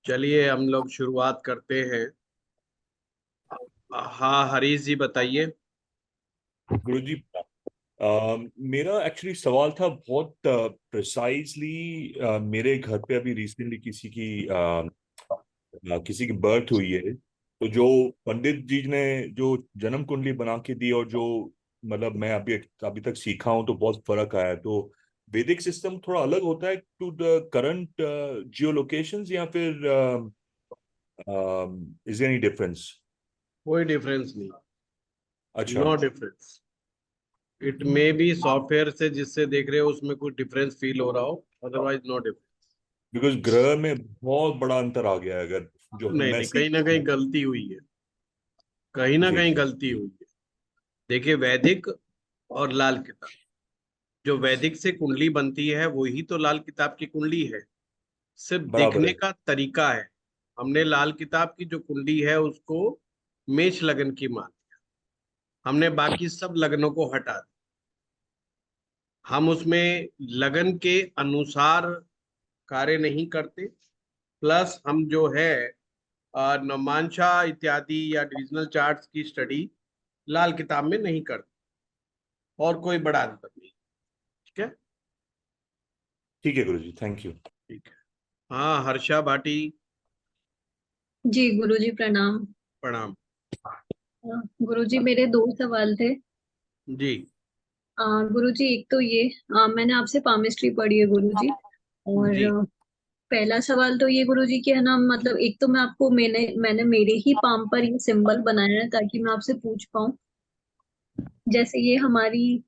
चलिए हम लोग शुरुआत करते हैं। हाँ हरीश जी बताइए। गुरुजी, मेरा एक्चुअली सवाल था बहुत प्रिसाइजली। मेरे घर पे अभी रिसेंटली किसी की बर्थ हुई है। तो जो पंडित जी ने जो जन्म कुंडली बना के दी और जो मतलब मैं अभी अभी तक सीखा हूं तो बहुत फर्क आया है। तो वैदिक सिस्टम थोड़ा अलग होता है to the current geo locations, या फिर इज एनी डिफरेंस? कोई डिफरेंस नहीं। अच्छा। No difference. It may be software से जिससे देख रहे हो उसमें कुछ डिफरेंस फील हो रहा हो, अदरवाइज नो डिफरेंस। बिकॉज ग्रह में बहुत बड़ा अंतर आ गया है अगर जो नहीं मैं नहीं, कहीं सीख। ना कहीं गलती हुई है। कहीं ना जी कहीं जी। गलती हुई है। देखिए वैदिक और लाल किताब, जो वैदिक से कुंडली बनती है वही तो लाल किताब की कुंडली है। सिर्फ बराबर देखने है। का तरीका है। हमने लाल किताब की जो कुंडली है उसको मेष लगन की मान, हमने बाकी सब लगनों को हटा दिया। हम उसमें लगन के अनुसार कार्य नहीं करते। प्लस हम जो है नवमांशा इत्यादि या डिविजनल चार्ट्स की स्टडी लाल किताब में नहीं करते। और कोई बड़ा अंतर नहीं। ठीक है। ठीक है गुरुजी, थैंक यू। ठीक है। हाँ हर्षा भाटी। जी गुरुजी प्रणाम। प्रणाम। गुरुजी मेरे दो सवाल थे। जी गुरुजी एक तो ये, मैंने आपसे पामिस्ट्री पढ़ी है गुरुजी। और जी। पहला सवाल तो ये गुरुजी कि है ना, मतलब एक तो मैं आपको मैंने मैंने मेरे ही पाम पर ये सिंबल बनाया है ताकि मैं आपसे पूछ पाऊं। जैसे ये हमारी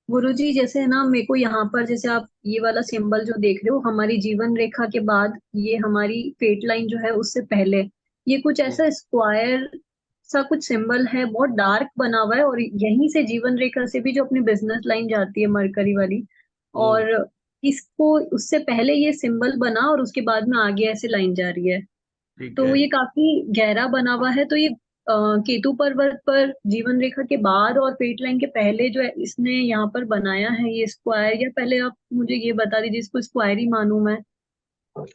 गुरुजी, जैसे है ना, मेरे को यहाँ पर जैसे आप ये वाला सिंबल जो देख रहे हो हमारी जीवन रेखा के बाद, ये हमारी फेट लाइन जो है उससे पहले, ये कुछ ऐसा स्क्वायर सा कुछ सिंबल है, बहुत डार्क बना हुआ है, और यहीं से जीवन रेखा से भी जो अपनी बिजनेस लाइन जाती है मरकरी वाली, हम्म। और इसको उससे पहले ये सिंबल बना और उसके बाद में आगे ऐसे लाइन जा रही है। ठीक तो है। ये काफी गहरा बना हुआ है। तो ये केतु पर्वत पर जीवन रेखा के बाद और फेट लाइन के पहले जो है इसने यहाँ पर बनाया है ये स्क्वायर, या पहले आप मुझे ये बता दीजिए इसको स्क्वायर ही मानूं मैं?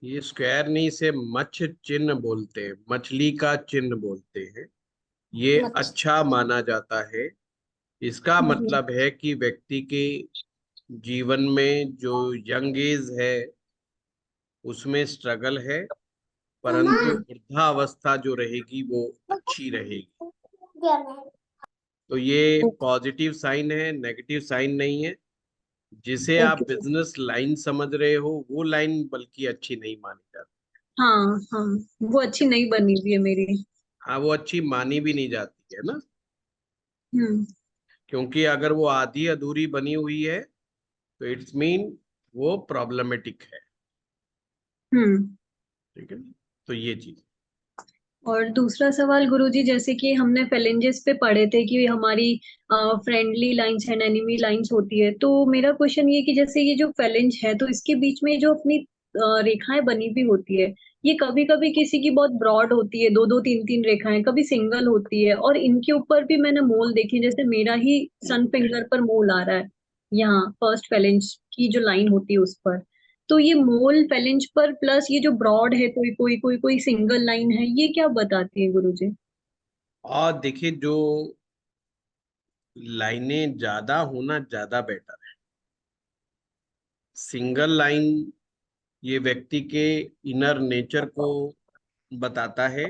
ये स्क्वायर नहीं से मत्स्य चिन्ह बोलते हैं, मछली का चिन्ह बोलते हैं। ये अच्छा। अच्छा माना जाता है। इसका जी। मतलब है कि व्यक्ति के जीवन में जो यंग एज है उसमें स्ट्रगल है, परंतु वृद्धावस्था जो रहेगी वो अच्छी रहेगी। तो ये पॉजिटिव साइन है, नेगेटिव साइन नहीं है। जिसे आप ओके। बिजनेस लाइन समझ रहे हो वो लाइन बल्कि अच्छी नहीं मानी जाती। हाँ हाँ, वो अच्छी नहीं बनी हुई है मेरी। हाँ वो अच्छी मानी भी नहीं जाती है ना, हम्म। क्योंकि अगर वो आधी अधूरी बनी हुई है तो इट्स मीन वो प्रॉब्लमेटिक है। हम्म। ठीक है। तो ये चीज। और दूसरा सवाल गुरुजी, जैसे कि हमने फेलेंजेस पे पढ़े थे कि हमारी friendly lines and enemy lines होती है, तो मेरा क्वेश्चन ये कि जैसे ये जो फेलेंज है तो इसके बीच में जो अपनी रेखाएं बनी हुई होती है, ये कभी कभी किसी की बहुत ब्रॉड होती है, दो दो तीन तीन रेखाएं, कभी सिंगल होती है, और इनके ऊपर भी मैंने मोल देखे, जैसे मेरा ही सन फिंगर पर मोल आ रहा है यहाँ फर्स्ट फेलेंज की जो लाइन होती है उस पर। तो ये मोल फेलिंज पर प्लस ये जो ब्रॉड है, कोई कोई कोई कोई सिंगल लाइन है, ये क्या बताती है गुरुजी? और देखिए जो लाइनें ज्यादा होना ज्यादा बेटर है। सिंगल लाइन ये व्यक्ति के इनर नेचर को बताता है।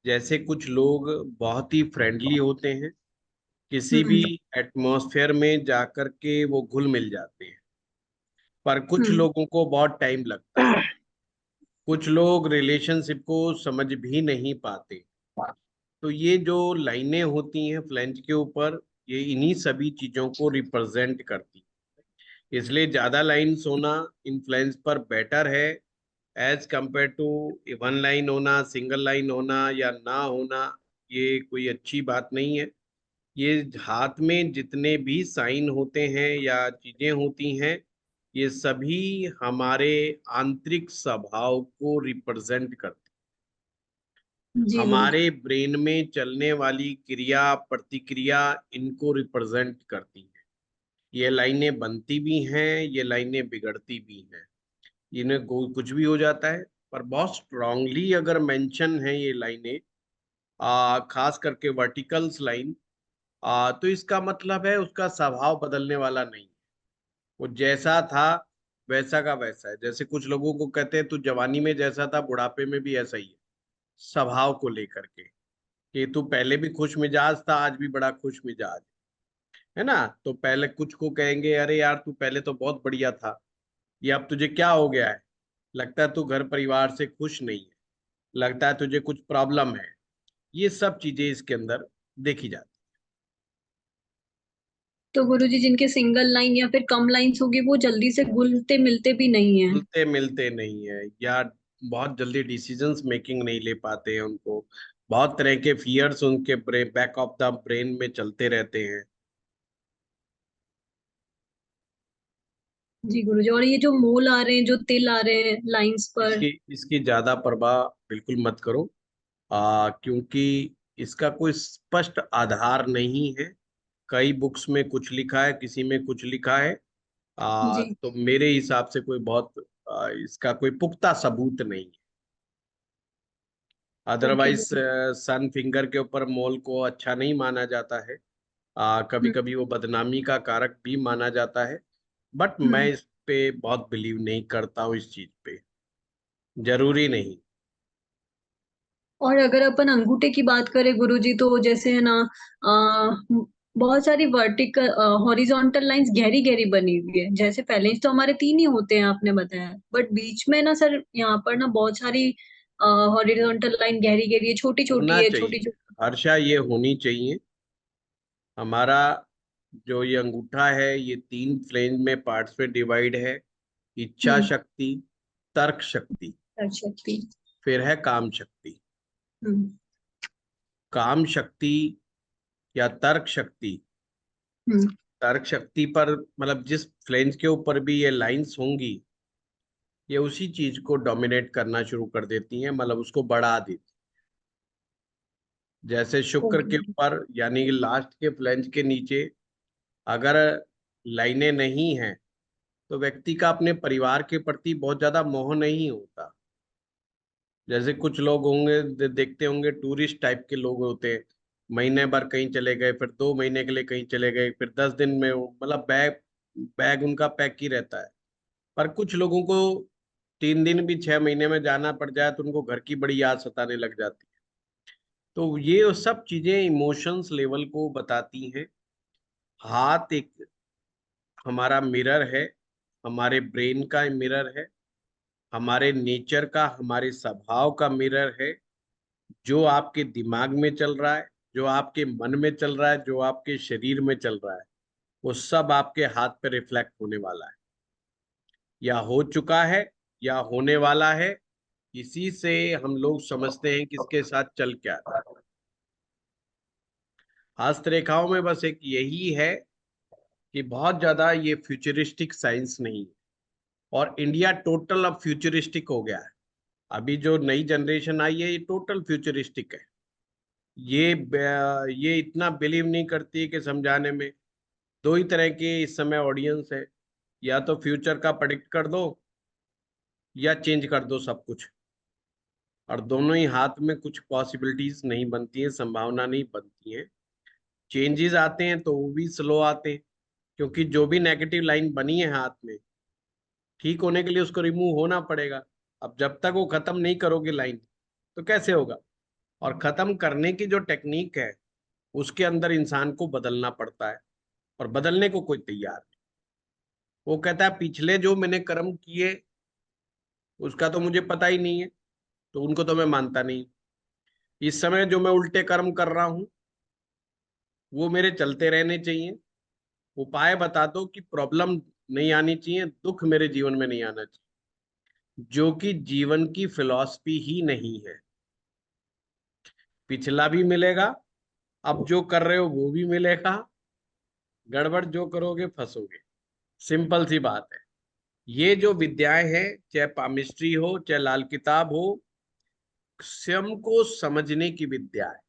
जैसे कुछ लोग बहुत ही फ्रेंडली होते हैं, किसी भी हम्म। एटमॉस्फेयर में जाकर के वो घुल मिल जाते हैं, पर कुछ हम्म। लोगों को बहुत टाइम लगता है। कुछ लोग रिलेशनशिप को समझ भी नहीं पाते। तो ये जो लाइनें होती हैं फ्लैंज के ऊपर, ये इन्हीं सभी चीजों को रिप्रेजेंट करती हैं। इसलिए ज्यादा लाइन्स होना इन्फ्लुएंस पर बेटर है as compare to one line होना, सिंगल लाइन होना या ना होना। ये कोई अच्छी बात नहीं है। ये हाथ में जितने भी साइन होते हैं या चीजें होती हैं, ये सभी हमारे आंतरिक स्वभाव को रिप्रेजेंट करते हैं। जी गुरुजी। हमारे ब्रेन में चलने वाली क्रिया प्रतिक्रिया इनको रिप्रेजेंट करती हैं। ये लाइनें बनती भी हैं, ये लाइनें बिगड़ती भी हैं। इन्हें कुछ भी हो जाता है, पर बहुत स्ट्रांगली अगर मेंशन है ये लाइनें, खास करके वर्टिकल्स लाइन, तो इसका मतलब है उसका स्वभाव बदलने वाला नहीं। वो जैसा था वैसा का वैसा है। जैसे कुछ लोगों को कहते हैं तू जवानी में जैसा था बुढ़ापे में भी ऐसा ही है, स्वभाव को लेकर के, कि तू पहले भी खुश मिजाज था, आज भी बड़ा खुश मिजाज है ना। तो पहले कुछ को कहेंगे अरे यार तू पहले तो बहुत बढ़िया था, ये अब तुझे क्या हो गया है, लगता है तू घर परिवार से खुश नहीं है, लगता है तुझे कुछ प्रॉब्लम है। ये सब चीजें इसके अंदर देखी जाती तो गुरुजी जिनके सिंगल लाइन या फिर कम लाइंस होगी वो जल्दी से घुलते मिलते भी नहीं है। मिलते मिलते नहीं है, या बहुत जल्दी डिसीजंस मेकिंग नहीं ले पाते हैं उनको, बहुत तरह के फियर्स उनके बैक ऑफ द ब्रेन में चलते रहते हैं। जी गुरुजी, और ये जो मोल आ रहे हैं, जो तिल आ रहे हैं लाइंस पर। इसकी इसकी ज्यादा परवाह बिल्कुल मत करो, क्योंकि इसका कोई स्पष्ट आधार नहीं है। कई बुक्स में कुछ लिखा है, किसी में कुछ लिखा है, जी। तो मेरे हिसाब से कोई बहुत इसका कोई पुख्ता सबूत नहीं है। ओके अदरवाइज गुरु। सन फिंगर के ऊपर मोल को अच्छा नहीं माना जाता है, कभी हम्म। कभी वो बदनामी का कारक भी माना जाता है। बट मैं हम्म। इस पे बहुत बिलीव नहीं करता हूँ, इस चीज पे जरूरी नहीं। और अगर अपन अंगूठे की बात करें गुरुजी, तो जैसे है ना, बहुत सारी वर्टिकल हॉरिजॉन्टल लाइंस गहरी गहरी बनी हुई है। जैसे फैलेंज तो हमारे तीन ही होते हैं आपने बताया, बट बीच में ना सर यहाँ पर ना बहुत सारी हॉरिजॉन्टल लाइन गहरी गहरी है, छोटी होना छोटी है, छोटी चाहिए, छोटी। हर्षा, ये होनी चाहिए। हमारा जो ये अंगूठा है ये 3 फ्लेंज में पार्ट्स में डिवाइड है। इच्छा हम्म। शक्ति, तर्क शक्ति, शक्ति। फिर है काम शक्ति। हम्म। काम शक्ति या तर्क शक्ति, हम्म। तर्क शक्ति पर मतलब जिस फ्लेंज के ऊपर भी ये लाइंस होंगी, ये उसी चीज को डोमिनेट करना शुरू कर देती हैं, मतलब उसको बढ़ा देती। जैसे शुक्र ओके। के ऊपर यानी कि लास्ट के फ्लेंज के नीचे अगर लाइनें नहीं हैं, तो व्यक्ति का अपने परिवार के प्रति बहुत ज्यादा मोह नहीं होता। जैसे कुछ लोग होंगे, देखते होंगे टूरिस्ट टाइप के लोग होते हैं, महीने भर कहीं चले गए, फिर 2 महीने के लिए कहीं चले गए, फिर 10 दिन में मतलब बैग बैग उनका पैक ही रहता है। पर कुछ लोगों को 3 दिन भी 6 महीने में जाना पड़ जाए तो उनको घर की बड़ी याद सताने लग जाती है। तो ये सब चीजें इमोशंस लेवल को बताती हैं। हाथ एक हमारा मिरर है, हमारे ब्रेन का मिरर है, हमारे नेचर का, हमारे स्वभाव का मिरर है। जो आपके दिमाग में चल रहा है, जो आपके मन में चल रहा है, जो आपके शरीर में चल रहा है, वो सब आपके हाथ पे रिफ्लेक्ट होने वाला है, या हो चुका है, या होने वाला है। इसी से हम लोग समझते हैं किसके साथ चल क्या रहा है। हस्तरेखाओं में बस एक यही है कि बहुत ज्यादा ये फ्यूचरिस्टिक साइंस नहीं है, और इंडिया टोटल अब फ्यूचरिस्टिक हो गया है। अभी जो नई जनरेशन आई है ये टोटल फ्यूचरिस्टिक है। ये इतना बिलीव नहीं करती है कि समझाने में। दो ही तरह की इस समय ऑडियंस है, या तो फ्यूचर का प्रेडिक्ट कर दो, या चेंज कर दो सब कुछ। और दोनों ही हाथ में कुछ पॉसिबिलिटीज नहीं बनती है, संभावना नहीं बनती है। चेंजेस आते हैं तो वो भी स्लो आते हैं, क्योंकि जो भी नेगेटिव लाइन बनी है हाथ में, ठीक होने के लिए उसको रिमूव होना पड़ेगा। अब जब तक वो खत्म नहीं करोगे लाइन, तो कैसे होगा। और खत्म करने की जो टेक्निक है, उसके अंदर इंसान को बदलना पड़ता है, और बदलने को कोई तैयार नहीं। वो कहता है पिछले जो मैंने कर्म किए उसका तो मुझे पता ही नहीं है, तो उनको तो मैं मानता नहीं। इस समय जो मैं उल्टे कर्म कर रहा हूं वो मेरे चलते रहने चाहिए। उपाय बता दो कि प्रॉब्लम नहीं आनी चाहिए, दुख मेरे जीवन में नहीं आना चाहिए, जो कि जीवन की फिलॉसफी ही नहीं है। पिछला भी मिलेगा, अब जो कर रहे हो वो भी मिलेगा, गड़बड़ जो करोगे फंसोगे। सिंपल सी बात है। ये जो विद्याएं हैं, चाहे पामिस्ट्री हो चाहे लाल किताब हो, स्वयं को समझने की विद्या है,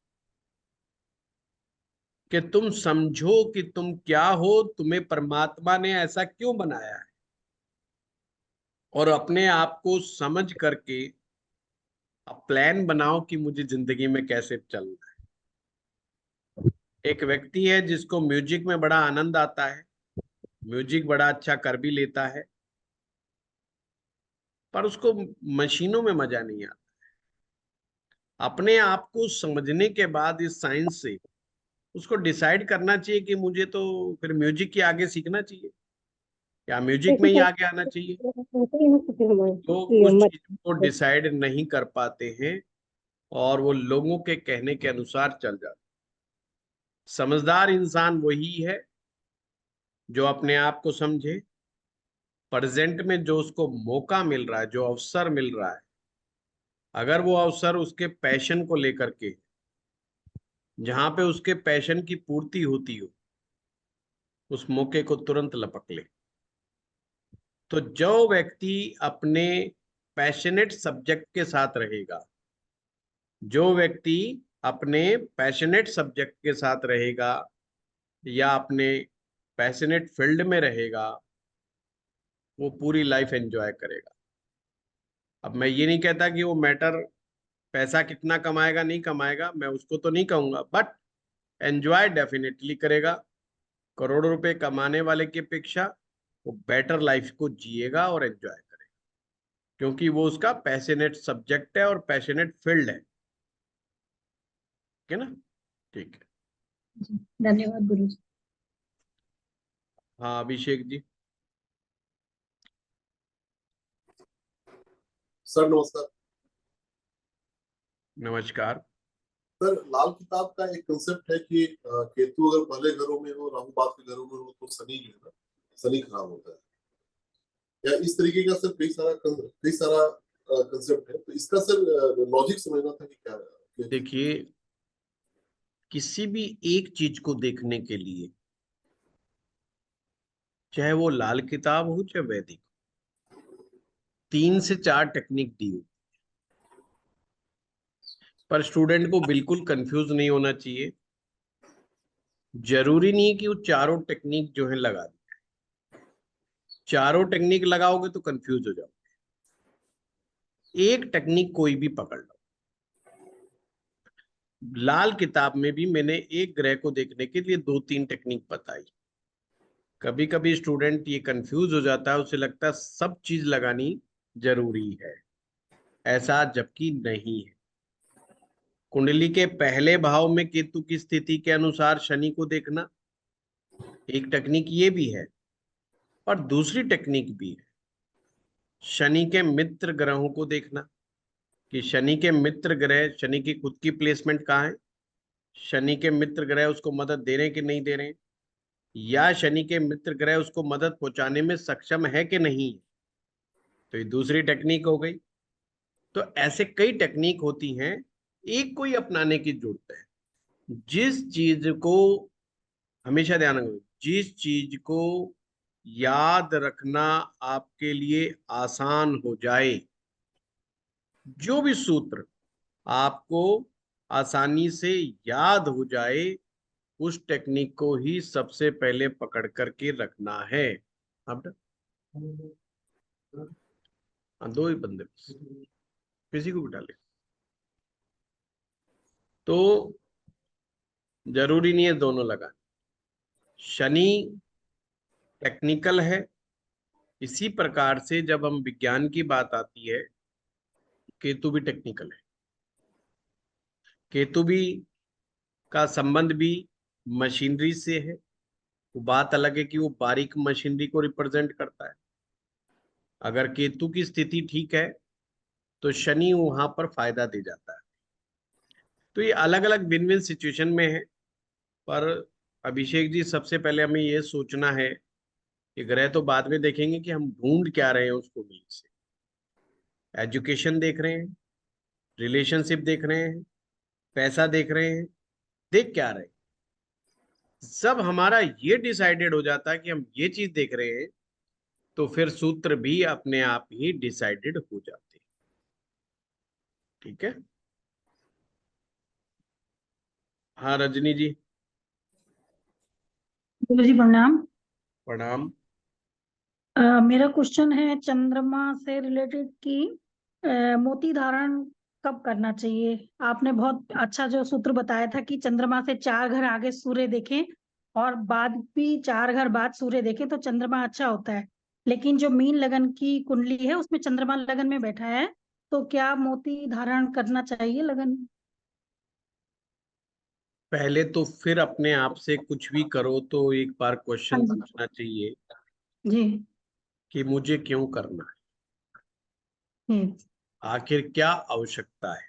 कि तुम समझो कि तुम क्या हो, तुम्हें परमात्मा ने ऐसा क्यों बनाया है, और अपने आप को समझ करके अब प्लान बनाओ कि मुझे जिंदगी में कैसे चलना है। एक व्यक्ति है जिसको म्यूजिक में बड़ा आनंद आता है, म्यूजिक बड़ा अच्छा कर भी लेता है, पर उसको मशीनों में मजा नहीं आता। अपने आप को समझने के बाद इस साइंस से उसको डिसाइड करना चाहिए कि मुझे तो फिर म्यूजिक के आगे सीखना चाहिए या म्यूजिक में ही आगे आना चाहिए। तो उस चीज को डिसाइड नहीं कर पाते हैं और वो लोगों के कहने के अनुसार चल जाते। समझदार इंसान वही है जो अपने आप को समझे, प्रेजेंट में जो उसको मौका मिल रहा है, जो अवसर मिल रहा है, अगर वो अवसर उसके पैशन को लेकर के, जहां पे उसके पैशन की पूर्ति होती हो, उस मौके को तुरंत लपक ले। तो जो व्यक्ति अपने पैशनेट सब्जेक्ट के साथ रहेगा, जो व्यक्ति अपने पैशनेट सब्जेक्ट के साथ रहेगा या अपने पैशनेट फील्ड में रहेगा, वो पूरी लाइफ एंजॉय करेगा। अब मैं ये नहीं कहता कि वो मैटर पैसा कितना कमाएगा नहीं कमाएगा, मैं उसको तो नहीं कहूंगा, बट एंजॉय डेफिनेटली करेगा। करोड़ों रुपए कमाने वाले की अपेक्षा वो बेटर लाइफ को जिएगा और एंजॉय करेगा, क्योंकि वो उसका पैशनेट सब्जेक्ट है और पैशनेट फील्ड है। ठीक है ना? ठीक है। धन्यवाद गुरुजी। हाँ अभिषेक जी। सर नमस्कार। नमस्कार। सर लाल किताब का एक कंसेप्ट है कि केतु अगर पहले घरों में हो, राहु बाद के घरों में हो तो शनि जो है ना, शनि खराब होता है, या इस तरीके का सर कई सारा कंसेप्ट है। तो इसका सर लॉजिक समझना था कि क्या है। देखिए, किसी भी एक चीज को देखने के लिए, चाहे वो लाल किताब हो चाहे वैदिक, 3 से 4 टेक्निक दी हो, पर स्टूडेंट को बिल्कुल कंफ्यूज नहीं होना चाहिए। जरूरी नहीं है कि वो चारों टेक्निक जो है लगा दे। चारों टेक्निक लगाओगे तो कंफ्यूज हो जाओगे। एक टेक्निक कोई भी पकड़ लो। लाल किताब में भी मैंने एक ग्रह को देखने के लिए 2-3 टेक्निक बताई। कभी कभी स्टूडेंट ये कंफ्यूज हो जाता है, उसे लगता है सब चीज लगानी जरूरी है, ऐसा जबकि नहीं है। कुंडली के पहले भाव में केतु की स्थिति के अनुसार शनि को देखना एक टेक्निक ये भी है, और दूसरी टेक्निक भी है शनि के मित्र ग्रहों को देखना, कि शनि के मित्र ग्रह, शनि की खुद की प्लेसमेंट कहाँ है, शनि के मित्र ग्रह उसको मदद दे रहे हैं कि नहीं दे रहे हैं, या शनि के मित्र ग्रह उसको मदद पहुंचाने में सक्षम है कि नहीं। तो ये दूसरी टेक्निक हो गई। तो ऐसे कई टेक्निक होती हैं, एक कोई अपनाने की जरूरत है। जिस चीज को हमेशा ध्यान रखो, जिस चीज को याद रखना आपके लिए आसान हो जाए, जो भी सूत्र आपको आसानी से याद हो जाए, उस टेक्निक को ही सबसे पहले पकड़ करके रखना है। अब दो ही बंदे बस, किसी को बिठा ले। तो जरूरी नहीं है दोनों लगाने। शनि टेक्निकल है, इसी प्रकार से जब हम विज्ञान की बात आती है, केतु भी टेक्निकल है। केतु भी का संबंध भी मशीनरी से है। वो बात अलग है कि वो बारीक मशीनरी को रिप्रेजेंट करता है। अगर केतु की स्थिति ठीक है तो शनि वहां पर फायदा दे जाता है। तो ये अलग अलग विन विन सिचुएशन में है। पर अभिषेक जी, सबसे पहले हमें ये सोचना है कि ग्रह तो बाद में देखेंगे कि हम ढूंढ क्या रहे हैं उसको मिलने से। एजुकेशन देख रहे हैं, रिलेशनशिप देख रहे हैं, पैसा देख रहे हैं, देख क्या रहे हैं। जब हमारा ये डिसाइडेड हो जाता है कि हम ये चीज देख रहे हैं, तो फिर सूत्र भी अपने आप ही डिसाइडेड हो जाते हैं। ठीक है। हाँ रजनी जी। गुरुजी प्रणाम। प्रणाम। मेरा क्वेश्चन है चंद्रमा से रिलेटेड कि मोती धारण कब करना चाहिए? आपने बहुत अच्छा जो सूत्र बताया था कि चंद्रमा से 4 घर आगे सूर्य देखें और बाद भी 4 घर बाद सूर्य देखें तो चंद्रमा अच्छा होता है। लेकिन जो मीन लगन की कुंडली है उसमें चंद्रमा लगन में बैठा है, तो क्या मोती धारण करना चाहिए लगन में? पहले तो फिर अपने आप से कुछ भी करो तो एक बार हाँ क्वेश्चन जी पूछना चाहिए जी कि मुझे क्यों करना है, जी आखिर क्या आवश्यकता है।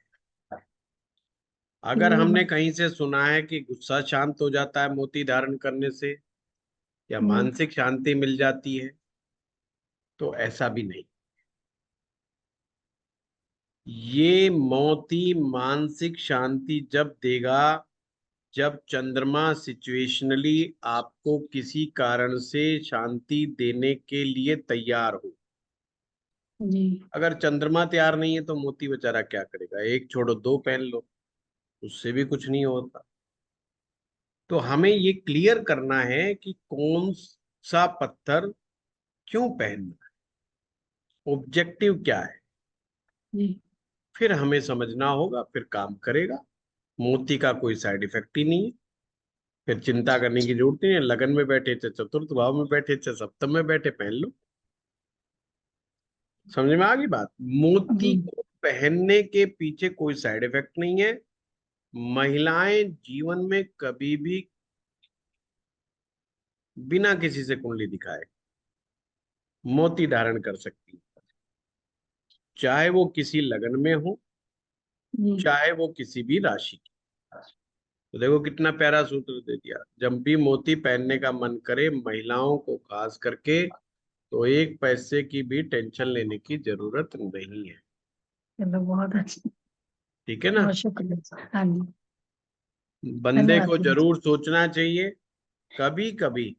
अगर ये हमने बात कहीं से सुना है कि गुस्सा शांत हो जाता है मोती धारण करने से या जी मानसिक शांति मिल जाती है, तो ऐसा भी नहीं। ये मोती मानसिक शांति जब देगा जब चंद्रमा सिचुएशनली आपको किसी कारण से शांति देने के लिए तैयार हो। जी अगर चंद्रमा तैयार नहीं है तो मोती बेचारा क्या करेगा, एक छोड़ो दो पहन लो, उससे भी कुछ नहीं होता। तो हमें ये क्लियर करना है कि कौन सा पत्थर क्यों पहनना है, ऑब्जेक्टिव क्या है, जी फिर हमें समझना होगा, फिर काम करेगा। मोती का कोई साइड इफेक्ट ही नहीं है, फिर चिंता करने की जरूरत नहीं है। लगन में बैठे थे, चतुर्थ भाव में बैठे थे, सप्तम में बैठे, पहन लो। समझ में आ गई बात। जी मोती को पहनने के पीछे कोई साइड इफेक्ट नहीं है। महिलाएं जीवन में कभी भी बिना किसी से कुंडली दिखाए मोती धारण कर सकती है, चाहे वो किसी लगन में हो, जी चाहे वो किसी भी राशि की। तो देखो कितना प्यारा सूत्र दे दिया। जब भी मोती पहनने का मन करे महिलाओं को खास करके, तो एक पैसे की भी टेंशन लेने की जरूरत नहीं है। चलो बहुत अच्छा, ठीक है ना। बहुत शुक्रिया। हाँ जी, बंदे धन्यवाद को गुरु जी। जरूर सोचना चाहिए। कभी कभी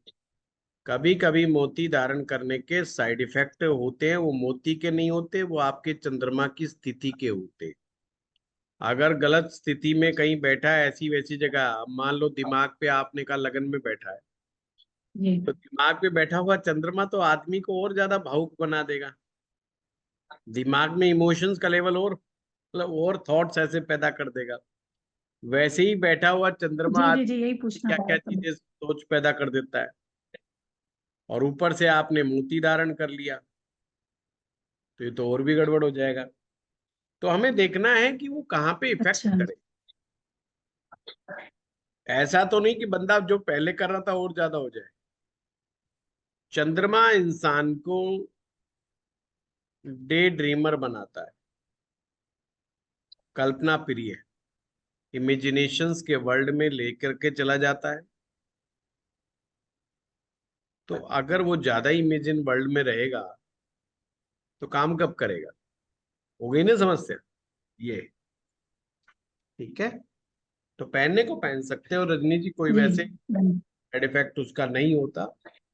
कभी कभी मोती धारण करने के साइड इफेक्ट होते हैं, वो मोती के नहीं होते, वो आपके चंद्रमा की स्थिति के होते हैं। अगर गलत स्थिति में कहीं बैठा है ऐसी वैसी जगह, मान लो दिमाग पे आपने कहा लगन में बैठा है, जी तो दिमाग पे बैठा हुआ चंद्रमा तो आदमी को और ज्यादा भावुक बना देगा। दिमाग में इमोशंस का लेवल और मतलब और थॉट्स ऐसे पैदा कर देगा। वैसे ही बैठा हुआ चंद्रमा जी जी आदमी जी यही पूछना क्या था क्या आपको। चीजें सोच पैदा कर देता है। और ऊपर से आपने मोती धारण कर लिया तो ये तो और भी गड़बड़ हो जाएगा। तो हमें देखना है कि वो कहाँ पे इफेक्ट अच्छा करे। ऐसा तो नहीं कि बंदा जो पहले कर रहा था और ज्यादा हो जाए। चंद्रमा इंसान को डे ड्रीमर बनाता है, कल्पना प्रिय, इमेजिनेशंस के वर्ल्ड में लेकर के चला जाता है। तो अगर वो ज्यादा इमेजिन वर्ल्ड में रहेगा तो काम कब करेगा, हो गई ना समस्या ये। ठीक है। तो पहनने को पहन सकते हैं, और रजनी जी कोई जी वैसे धन्य- साइड इफेक्ट उसका नहीं होता।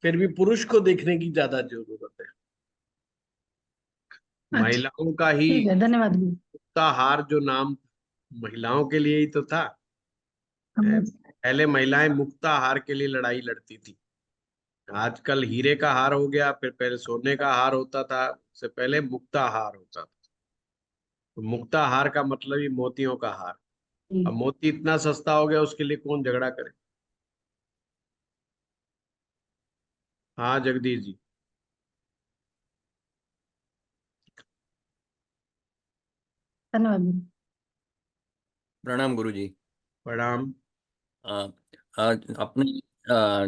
फिर भी पुरुष को देखने की ज्यादा जरूरत है। अच्छा महिलाओं का ही ठीक है, धन्यवाद गुरु। मुक्ता हार जो नाम महिलाओं के लिए ही तो था। हम पहले महिलाएं मुक्ता हार के लिए लड़ाई लड़ती थी। आजकल हीरे का हार हो गया, फिर पहले सोने का हार होता था, उससे पहले मुक्ता हार होता था। तो मुक्ता हार का मतलब ही मोतियों का हार। जी अब मोती इतना सस्ता हो गया, उसके लिए कौन झगड़ा करे। हाँ जगदीश जी। धन्यवाद गुरु। प्रणाम गुरुजी। प्रणाम। आ, आज अपने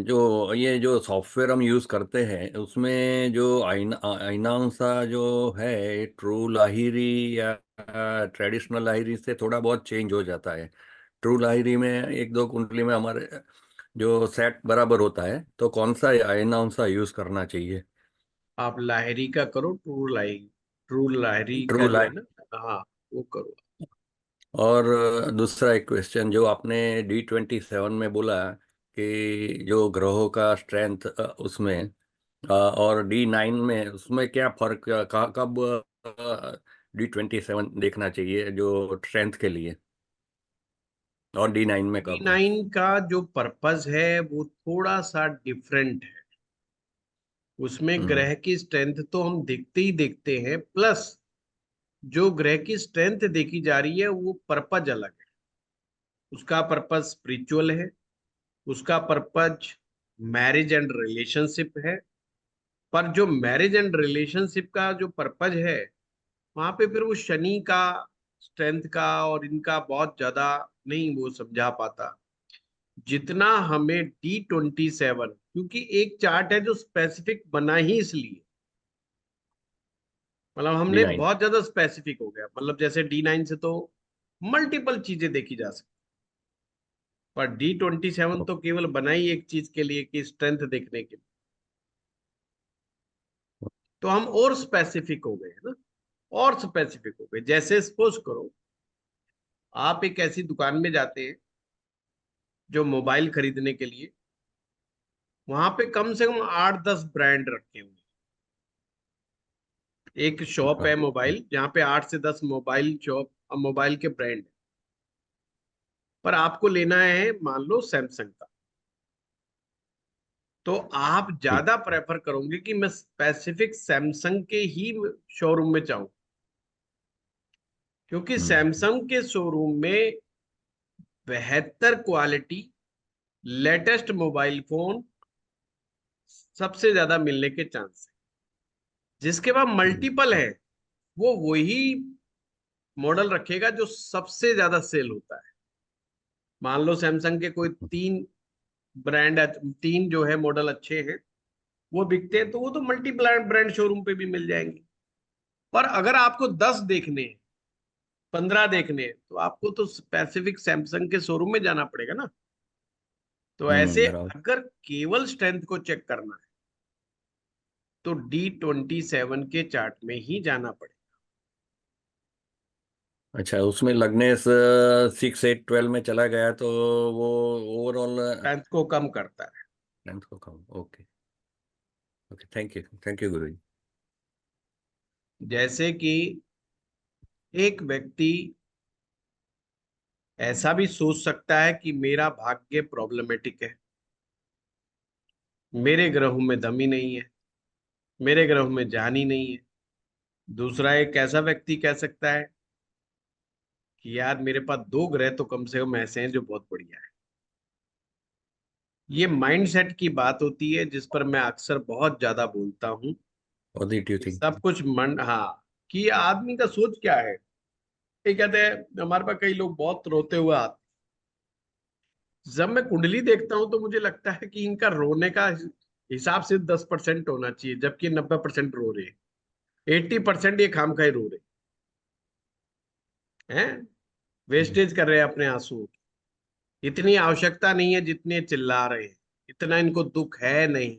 जो ये जो सॉफ्टवेयर हम यूज़ करते हैं उसमें जो आईनांसा जो है ट्रू लाहिरी या ट्रेडिशनल लाहिरी से थोड़ा बहुत चेंज हो जाता है। ट्रू लाहिरी में एक दो कुंडली में हमारे जो सेट बराबर होता है, तो कौन सा आईनांसा यूज़ करना चाहिए? आप लाहिरी का करो, ट्रू लाहिरी का ट्रू जो है लाहिरी। ना, हाँ वो करो। और दूसरा एक क्वेश्चन जो आपने D27 में बोला कि जो ग्रहों का स्ट्रेंथ उसमें और D9 में उसमें क्या फर्क, कब D27 देखना चाहिए जो स्ट्रेंथ के लिए, और D9 में कब? D9 का जो पर्पस है वो थोड़ा सा डिफरेंट है। उसमें हम्म ग्रह की स्ट्रेंथ तो हम देखते ही देखते हैं, प्लस जो ग्रह की स्ट्रेंथ देखी जा रही है वो पर्पज अलग है। उसका पर्पज स्पिरिचुअल है, उसका पर्पज मैरिज एंड रिलेशनशिप है। पर जो मैरिज एंड रिलेशनशिप का जो पर्पज है, वहां पे फिर वो शनि का स्ट्रेंथ का और इनका बहुत ज्यादा नहीं वो समझा पाता, जितना हमें D27, क्योंकि एक चार्ट है जो स्पेसिफिक बना ही इसलिए, मतलब हमने D9। बहुत ज्यादा स्पेसिफिक हो गया। मतलब जैसे D9 से तो मल्टीपल चीजें देखी जा सकती, पर D27 तो केवल बना ही एक चीज के लिए कि स्ट्रेंथ देखने के लिए। तो हम और स्पेसिफिक हो गए ना, और स्पेसिफिक हो गए। जैसे सपोज करो आप एक ऐसी दुकान में जाते हैं जो मोबाइल खरीदने के लिए, वहां पे कम से कम 8-10 ब्रांड रखे हुए। एक शॉप है मोबाइल जहाँ पे 8 से 10 मोबाइल शॉप, मोबाइल के ब्रांड, पर आपको लेना है मान लो सैमसंग का, तो आप ठीक। ज्यादा प्रेफर करोगे कि मैं स्पेसिफिक सैमसंग के ही शोरूम में जाऊं, क्योंकि सैमसंग के शोरूम में बेहतर क्वालिटी, लेटेस्ट मोबाइल फोन सबसे ज्यादा मिलने के चांस है। जिसके पास मल्टीपल है वो वही मॉडल रखेगा जो सबसे ज्यादा सेल होता है। मान लो सैमसंग के कोई 3 ब्रांड, 3 जो है मॉडल अच्छे हैं वो बिकते हैं, तो वो तो मल्टी ब्रांड शोरूम पे भी मिल जाएंगे। पर अगर आपको 10 देखने हैं, 15 देखने हैं, तो आपको तो स्पेसिफिक सैमसंग के शोरूम में जाना पड़ेगा ना। तो ऐसे बराबर। अगर केवल स्ट्रेंथ को चेक करना है तो D27 के चार्ट में ही जाना पड़ेगा। अच्छा, उसमें लगने से 6, 8, 12 में चला गया तो वो ओवरऑल स्ट्रेंथ को कम करता है। लेंथ को कम। ओके। ओके, थैंक यू गुरु जी। जैसे कि एक व्यक्ति ऐसा भी सोच सकता है कि मेरा भाग्य प्रॉब्लमेटिक है, मेरे ग्रहों में दम ही नहीं है, मेरे ग्रहों में जान ही नहीं है। दूसरा एक ऐसा व्यक्ति कह सकता है कि यार मेरे पास 2 ग्रह तो कम से कम ऐसे हैं जो बहुत बढ़िया है। ये माइंडसेट की बात होती है जिस पर मैं अक्सर बहुत ज्यादा बोलता हूँ पॉजिटिव कि थिंक। सब कुछ मन, हाँ, कि आदमी का सोच क्या है। ये कहते हैं हमारे पास कई लोग बहुत रोते हुए आते, जब मैं कुंडली देखता हूं तो मुझे लगता है कि इनका रोने का हिसाब सिर्फ 10% होना चाहिए, जबकि 90% रो रहे हैं। 80% ये खामखाई रो रहे हैं, वेस्टेज कर रहे हैं अपने आंसू। इतनी आवश्यकता नहीं है जितने चिल्ला रहे हैं, इतना इनको दुख है नहीं।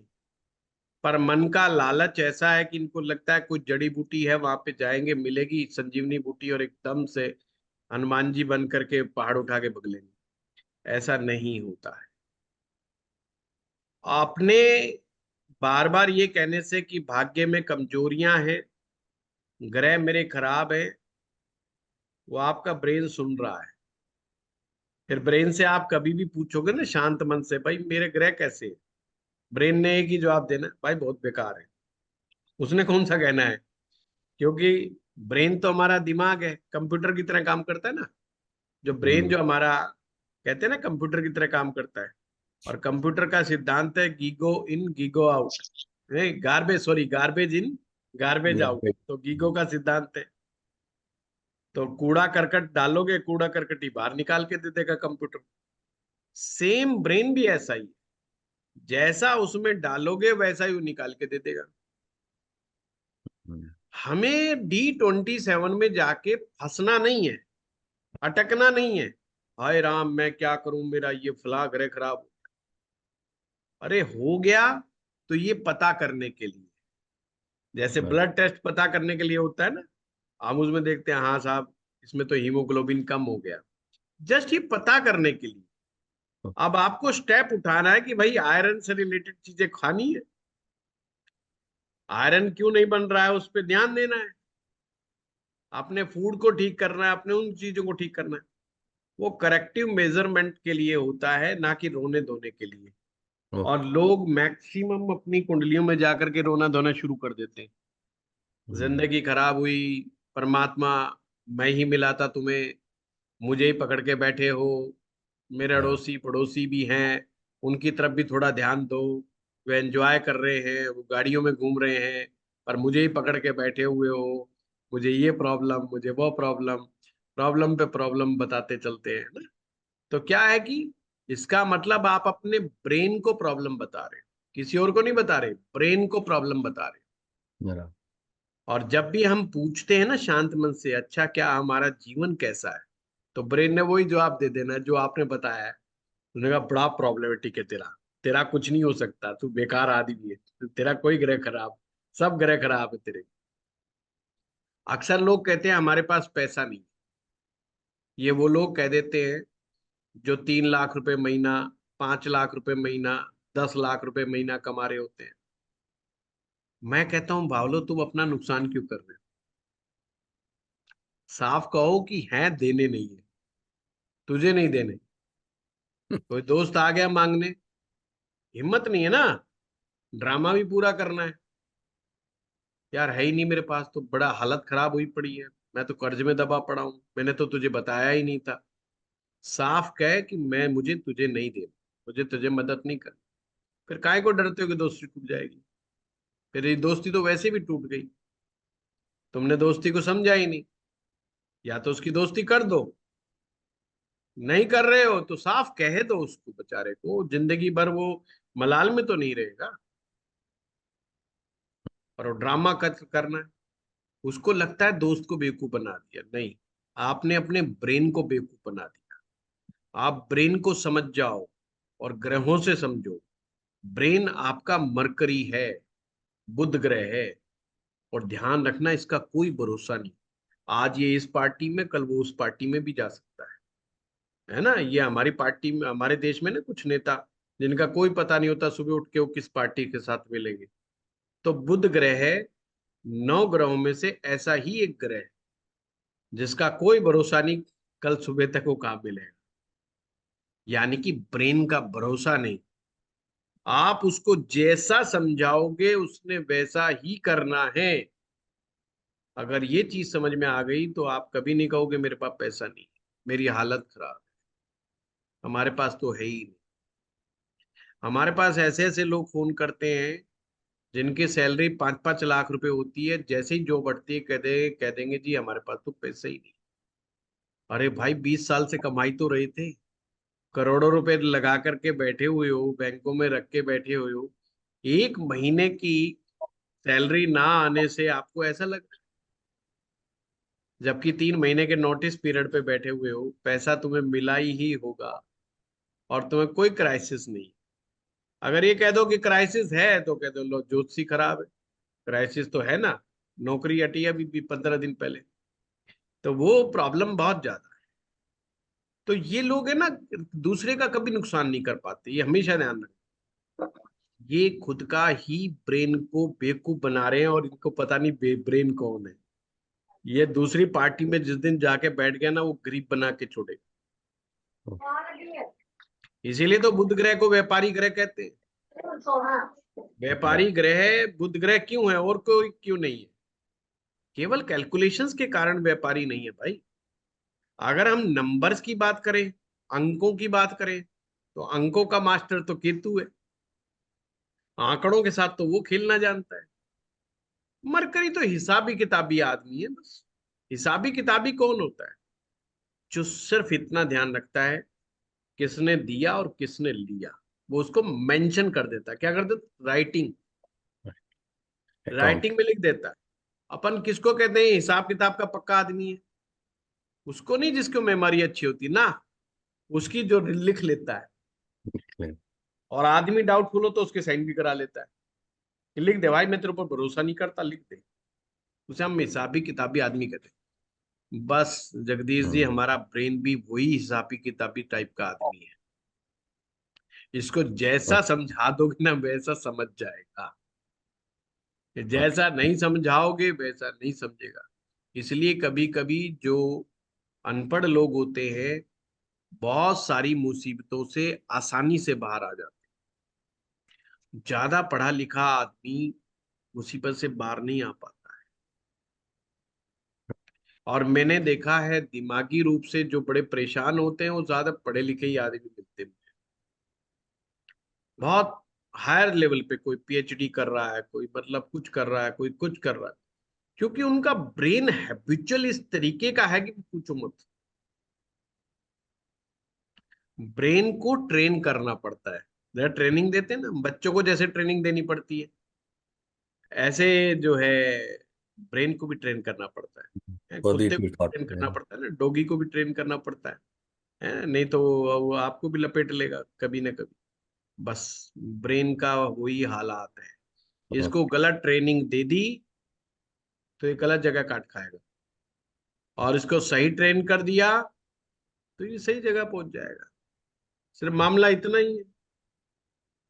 पर मन का लालच ऐसा है कि इनको लगता है कोई जड़ी बूटी है, वहां पे जाएंगे मिलेगी संजीवनी बूटी और एकदम से हनुमान जी बन करके पहाड़ उठा के भग लेंगे। ऐसा नहीं होता है। आपने बार बार ये कहने से कि भाग्य में कमजोरियां हैं, ग्रह मेरे खराब है, वो आपका ब्रेन सुन रहा है। फिर ब्रेन से आप कभी भी पूछोगे ना शांत मन से, भाई मेरे ग्रह कैसे हैं, ब्रेन ने एक ही जवाब देना, भाई बहुत बेकार है। उसने कौन सा कहना है, क्योंकि ब्रेन तो हमारा दिमाग है, कंप्यूटर की तरह काम करता है ना। जो ब्रेन जो हमारा कहते हैं ना कंप्यूटर की तरह काम करता है। और कंप्यूटर का सिद्धांत है गीगो इन गीगो आउट, नहीं garbage, sorry garbage in garbage out. तो गीगो का सिद्धांत है, तो कूड़ा करकट डालोगे, कूड़ा करकट ही बाहर निकाल के दे देगा कंप्यूटर। सेम ब्रेन भी ऐसा ही है, जैसा उसमें डालोगे वैसा ही वो निकाल के दे देगा। हमें D27 में जाके फंसना नहीं है, अटकना नहीं है। हाय राम मैं क्या करूं, मेरा ये फला ग्रह खराब हो। अरे हो गया तो ये पता करने के लिए, जैसे ब्लड टेस्ट पता करने के लिए होता है ना, हम उसमें देखते हैं हाँ साहब इसमें तो हीमोग्लोबिन कम हो गया, जस्ट ये पता करने के लिए। अब आपको स्टेप उठाना है कि भाई आयरन से रिलेटेड चीजें खानी है, आयरन क्यों नहीं बन रहा है उस पर ध्यान देना है, अपने फूड को ठीक करना है, अपने उन चीजों को ठीक करना है। वो करेक्टिव मेजरमेंट के लिए होता है, ना कि रोने धोने के लिए। और लोग मैक्सिमम अपनी कुंडलियों में जाकर के रोना धोना शुरू कर देते हैं, जिंदगी खराब हुई, परमात्मा मैं ही मिला था तुम्हें, मुझे ही पकड़ के बैठे हो, मेरे हाँ, अड़ोसी पड़ोसी भी हैं, उनकी तरफ भी थोड़ा ध्यान दो, वे एंजॉय कर रहे हैं, वो गाड़ियों में घूम रहे हैं, पर मुझे ही पकड़ के बैठे हुए हो, मुझे ये प्रॉब्लम, मुझे वो प्रॉब्लम, प्रॉब्लम पे प्रॉब्लम बताते चलते हैं ना। तो क्या है कि इसका मतलब आप अपने ब्रेन को प्रॉब्लम बता रहे हो, किसी और को नहीं बता रहे, ब्रेन को प्रॉब्लम बता रहे हो। बराबर। और जब भी हम पूछते हैं ना शांत मन से, अच्छा क्या हमारा जीवन कैसा है, तो ब्रेन ने वही जवाब दे देना जो आपने बताया है। उन्होंने कहा बड़ा प्रॉब्लमेटिक है तेरा, तेरा कुछ नहीं हो सकता, तू बेकार आदमी है, तेरा कोई ग्रह खराब, सब ग्रह खराब है तेरे। अक्सर लोग कहते हैं हमारे पास पैसा नहीं, ये वो लोग कह देते हैं जो 3 लाख रुपए महीना, 5 लाख रुपए महीना, 10 लाख रुपए महीना कमा रहे होते हैं। मैं कहता हूँ भावलो तुम अपना नुकसान क्यों कर रहे हो, साफ कहो कि है देने नहीं है, तुझे नहीं देने। कोई दोस्त आ गया मांगने, हिम्मत नहीं है ना, ड्रामा भी पूरा करना है, यार है ही नहीं मेरे पास, तो बड़ा हालत खराब हुई पड़ी है, मैं तो कर्ज में दबा पड़ा हूं, मैंने तो तुझे बताया ही नहीं था। साफ कहे कि मैं, मुझे तुझे नहीं देना, मुझे तुझे मदद नहीं करनी। फिर काहे को डरते हो कि दोस्ती टूट जाएगी, फिर ये दोस्ती तो वैसे भी टूट गई, तुमने दोस्ती को समझा ही नहीं। या तो उसकी दोस्ती कर दो, नहीं कर रहे हो तो साफ कह दो उसको, बेचारे को जिंदगी भर वो मलाल में तो नहीं रहेगा। और वो ड्रामा करना है, उसको लगता है दोस्त को बेवकूफ बना दिया, नहीं, आपने अपने ब्रेन को बेवकूफ बना दिया। आप ब्रेन को समझ जाओ और ग्रहों से समझो। ब्रेन आपका मरकरी है, बुध ग्रह है, और ध्यान रखना इसका कोई भरोसा नहीं, आज ये इस पार्टी में, कल वो उस पार्टी में भी जा सकता है ना। ये हमारी पार्टी में, हमारे देश में ना कुछ नेता जिनका कोई पता नहीं होता सुबह उठ के वो किस पार्टी के साथ मिलेंगे। तो बुध ग्रह है 9 ग्रहों में से ऐसा ही एक ग्रह है जिसका कोई भरोसा नहीं, कल सुबह तक वो कहाँ मिलेगा। यानी कि ब्रेन का भरोसा नहीं, आप उसको जैसा समझाओगे उसने वैसा ही करना है। अगर ये चीज समझ में आ गई तो आप कभी नहीं कहोगे मेरे पास पैसा नहीं, मेरी हालत खराब है। हमारे पास तो है ही नहीं। हमारे पास ऐसे ऐसे लोग फोन करते हैं जिनकी सैलरी 5-5 लाख रुपए होती है, जैसे ही जो बढ़ती है कह देंगे जी हमारे पास तो पैसे ही नहीं। अरे भाई 20 साल से कमाई तो रहे थे, करोड़ों रुपए लगा करके बैठे हुए हो, बैंकों में रख के बैठे हुए हो, एक महीने की सैलरी ना आने से आपको ऐसा लग, जबकि 3 महीने के नोटिस पीरियड पे बैठे हुए हो, पैसा तुम्हें मिला ही होगा और तुम्हें कोई क्राइसिस नहीं। अगर ये कह दो कि क्राइसिस है तो कह दो लो ज्योतिषी खराब है, क्राइसिस तो है ना, नौकरी हटी है अभी भी 15 दिन पहले। तो वो प्रॉब्लम बहुत ज्यादा है। तो ये लोग है ना, दूसरे का कभी नुकसान नहीं कर पाते, ये हमेशा ध्यान रखें। ये खुद का ही ब्रेन को बेवकूफ बना रहे हैं और इनको पता नहीं ब्रेन कौन है। ये दूसरी पार्टी में जिस दिन जाके बैठ गया ना, वो गरीब बना के छोड़े। इसीलिए तो बुध ग्रह को व्यापारी ग्रह कहते हैं। व्यापारी ग्रह बुध ग्रह क्यों है और कोई क्यों नहीं है, केवल कैलकुलेशंस के कारण व्यापारी नहीं है भाई। अगर हम नंबर्स की बात करें, अंकों की बात करें, तो अंकों का मास्टर तो केतु है, आंकड़ों के साथ तो वो खेलना जानता है। मरकरी तो हिसाबी किताबी आदमी है बस। हिसाबी किताबी कौन होता है, जो सिर्फ इतना ध्यान रखता है किसने दिया और किसने लिया, वो उसको मेंशन कर देता है। क्या कर देता, राइटिंग, अकाउंट। राइटिंग में लिख देता है। अपन किसको कहते हैं हिसाब किताब का पक्का आदमी है, उसको नहीं जिसको मेमोरी अच्छी होती ना, उसकी जो लिख लेता है। और आदमी डाउटफुल हो तो उसके साइन भी करा लेता है कि लिख दे भाई, मैं तेरे ऊपर भरोसा नहीं करता, लिख दे। उसे हम हिसाबी किताबी आदमी कहते हैं। बस जगदीश जी, हमारा ब्रेन भी वही हिसाबी किताबी टाइप का आदमी है। इसको जैसा समझा दोगे ना वैसा समझ जाएगा, जैसा नहीं समझाओगे वैसा नहीं समझेगा। इसलिए कभी कभी जो अनपढ़ लोग होते हैं बहुत सारी मुसीबतों से आसानी से बाहर आ जाते हैं, ज्यादा पढ़ा लिखा आदमी मुसीबत से बाहर नहीं आ पाता। और मैंने देखा है दिमागी रूप से जो बड़े परेशान होते हैं वो ज्यादा पढ़े लिखे ही आदमी मिलते हैं। बहुत हायर लेवल पे कोई पीएचडी कर रहा है, कोई मतलब कुछ कर रहा है, कोई कुछ कर रहा है, क्योंकि उनका ब्रेन हैबिचुअल इस तरीके का है कि पूछो मत। ब्रेन को ट्रेन करना पड़ता है, जैसे ट्रेनिंग देते हैं ना बच्चों को, जैसे ट्रेनिंग देनी पड़ती है, ऐसे जो है ब्रेन को भी ट्रेन करना पड़ता है। कुत्ते को पॉजिटिव भी थॉट ट्रेन है। करना पड़ता है ना, डॉगी को भी ट्रेन करना पड़ता है, नहीं तो वो आपको भी लपेट लेगा कभी ना कभी। बस ब्रेन का वही हालात है, इसको गलत ट्रेनिंग दे दी तो ये गलत जगह काट खाएगा, और इसको सही ट्रेन कर दिया तो ये सही जगह पहुंच जाएगा। सिर्फ मामला इतना ही है।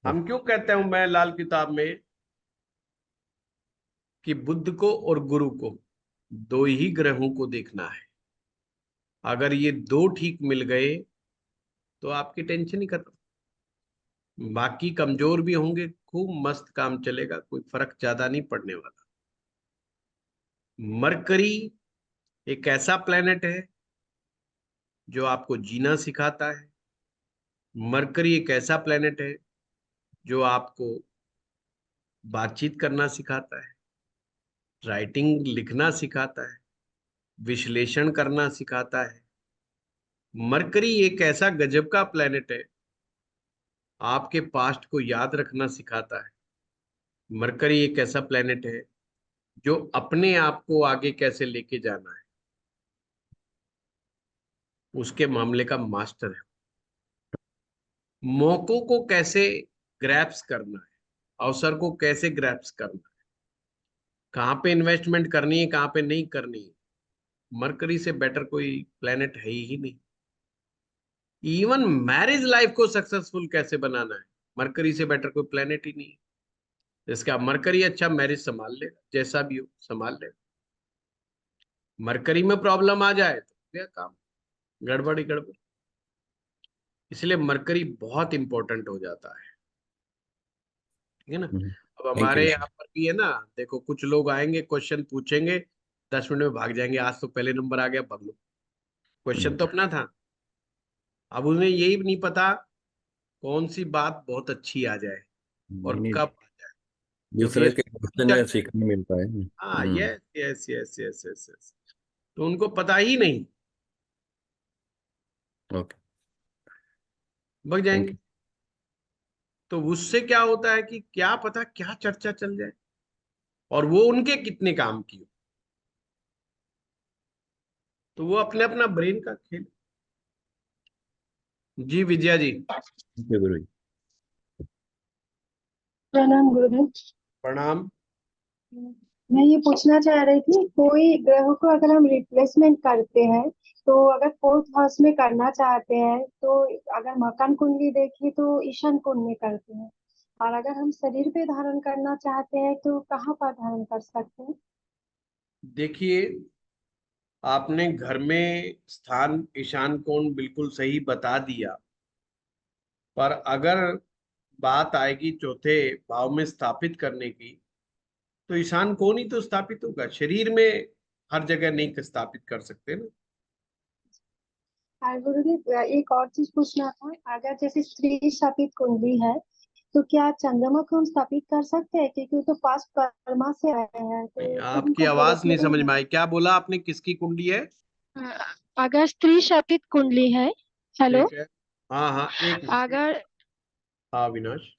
हम क्यों कहते हूं मैं लाल किताब में कि बुद्ध को और गुरु को दो ही ग्रहों को देखना है, अगर ये दो ठीक मिल गए तो आपकी टेंशन ही खत्म। बाकी कमजोर भी होंगे, खूब मस्त काम चलेगा, कोई फर्क ज्यादा नहीं पड़ने वाला। मरकरी एक ऐसा प्लेनेट है जो आपको जीना सिखाता है। मरकरी एक ऐसा प्लेनेट है जो आपको बातचीत करना सिखाता है, राइटिंग लिखना सिखाता है, विश्लेषण करना सिखाता है। मरकरी एक ऐसा गजब का प्लेनेट है, आपके पास्ट को याद रखना सिखाता है। मरकरी एक ऐसा प्लेनेट है जो अपने आप को आगे कैसे लेके जाना है उसके मामले का मास्टर है। मौकों को कैसे ग्रैप्स करना है, अवसर को कैसे ग्रैप्स करना है, कहाँ पे इन्वेस्टमेंट करनी है, कहाँ पे नहीं करनी है, मरकरी से बेटर कोई प्लेनेट है ही नहीं। इवन मैरिज लाइफ को सक्सेसफुल कैसे बनाना है, मरकरी से बेटर कोई प्लेनेट ही नहीं है। इसका मरकरी अच्छा मैरिज संभाल लेगा, जैसा भी हो संभाल लेगा। मरकरी में प्रॉब्लम आ जाए तो क्या काम, गड़बड़ ही गड़बड़। इसलिए मरकरी बहुत इंपॉर्टेंट हो जाता है, ठीक है ना। अब थैंक हमारे यू। यहाँ पर भी है ना, देखो कुछ लोग आएंगे क्वेश्चन पूछेंगे, 10 मिनट में भाग जाएंगे, आज तो पहले नंबर आ गया भाग लो। क्वेश्चन तो अपना था, अब उन्हें यही नहीं पता कौन सी बात बहुत अच्छी आ जाए और नहीं, कब आ जाए, क्योंकि ये दूसरे के क्वेश्चन में सीखने मिलता है। हाँ yes yes yes yes yes yes, तो उनको पता ही नहीं, ओके, भाग थैंक जाएंगे। यू। तो उससे क्या होता है कि क्या पता क्या चर्चा चल जाए और वो उनके कितने काम की हो, तो वो अपने अपना ब्रेन का खेल। जी विजया जी। थैंक यू गुरु जी। प्रणाम गुरुदेव। प्रणाम। मैं ये पूछना चाह रही थी, कोई ग्रह को अगर हम रिप्लेसमेंट करते हैं तो अगर फोर्थ हाउस में करना चाहते हैं तो अगर मकान कुंडली देखें तो ईशान कोण में करते हैं, और अगर हम शरीर पे धारण करना चाहते हैं तो कहाँ पर धारण कर सकते हैं? देखिए, आपने घर में स्थान ईशान कोण बिल्कुल सही बता दिया, पर अगर बात आएगी चौथे भाव में स्थापित करने की, तो ईशान कोण ही तो स्थापित होगा, शरीर में हर जगह नहीं स्थापित कर सकते ना। और गुरुदेव एक और चीज पूछना था, अगर जैसे स्त्री शापित कुंडली है तो क्या चंद्रमा को हम स्थापित कर सकते हैं, क्योंकि वो तो पास्ट कर्मा से आए हैं नहीं, तो आपकी उनको आवाज नहीं समझ डेवलपमेंट। में आई, क्या बोला आपने, किसकी कुंडली है? अगर स्त्री शापित कुंडली है। हेलो। ठीक है, हाँ हाँ एक मिनट। अगर हाँ विनाश।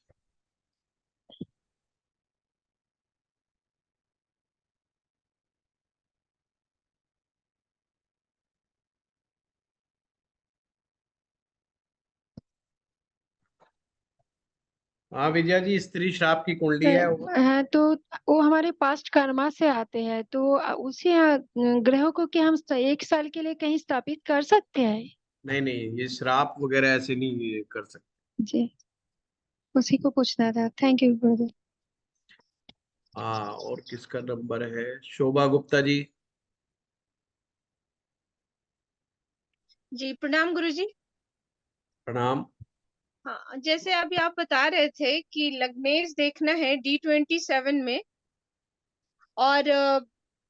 हाँ विजया जी, स्त्री श्राप की कुंडली है वो। तो वो हमारे पास्ट कर्मा से आते हैं, तो उसी ग्रहों को क्या हम 1 साल के लिए कहीं स्थापित कर सकते हैं? नहीं नहीं, ये श्राप वगैरह ऐसे नहीं कर सकते। जी, उसी को पूछना था। थैंक यू गुरुदेव। हाँ, और किसका नंबर है? शोभा गुप्ता जी। जी प्रणाम गुरुजी। प्रणाम। हाँ, जैसे अभी आप बता रहे थे कि लग्नेश देखना है D27 में, और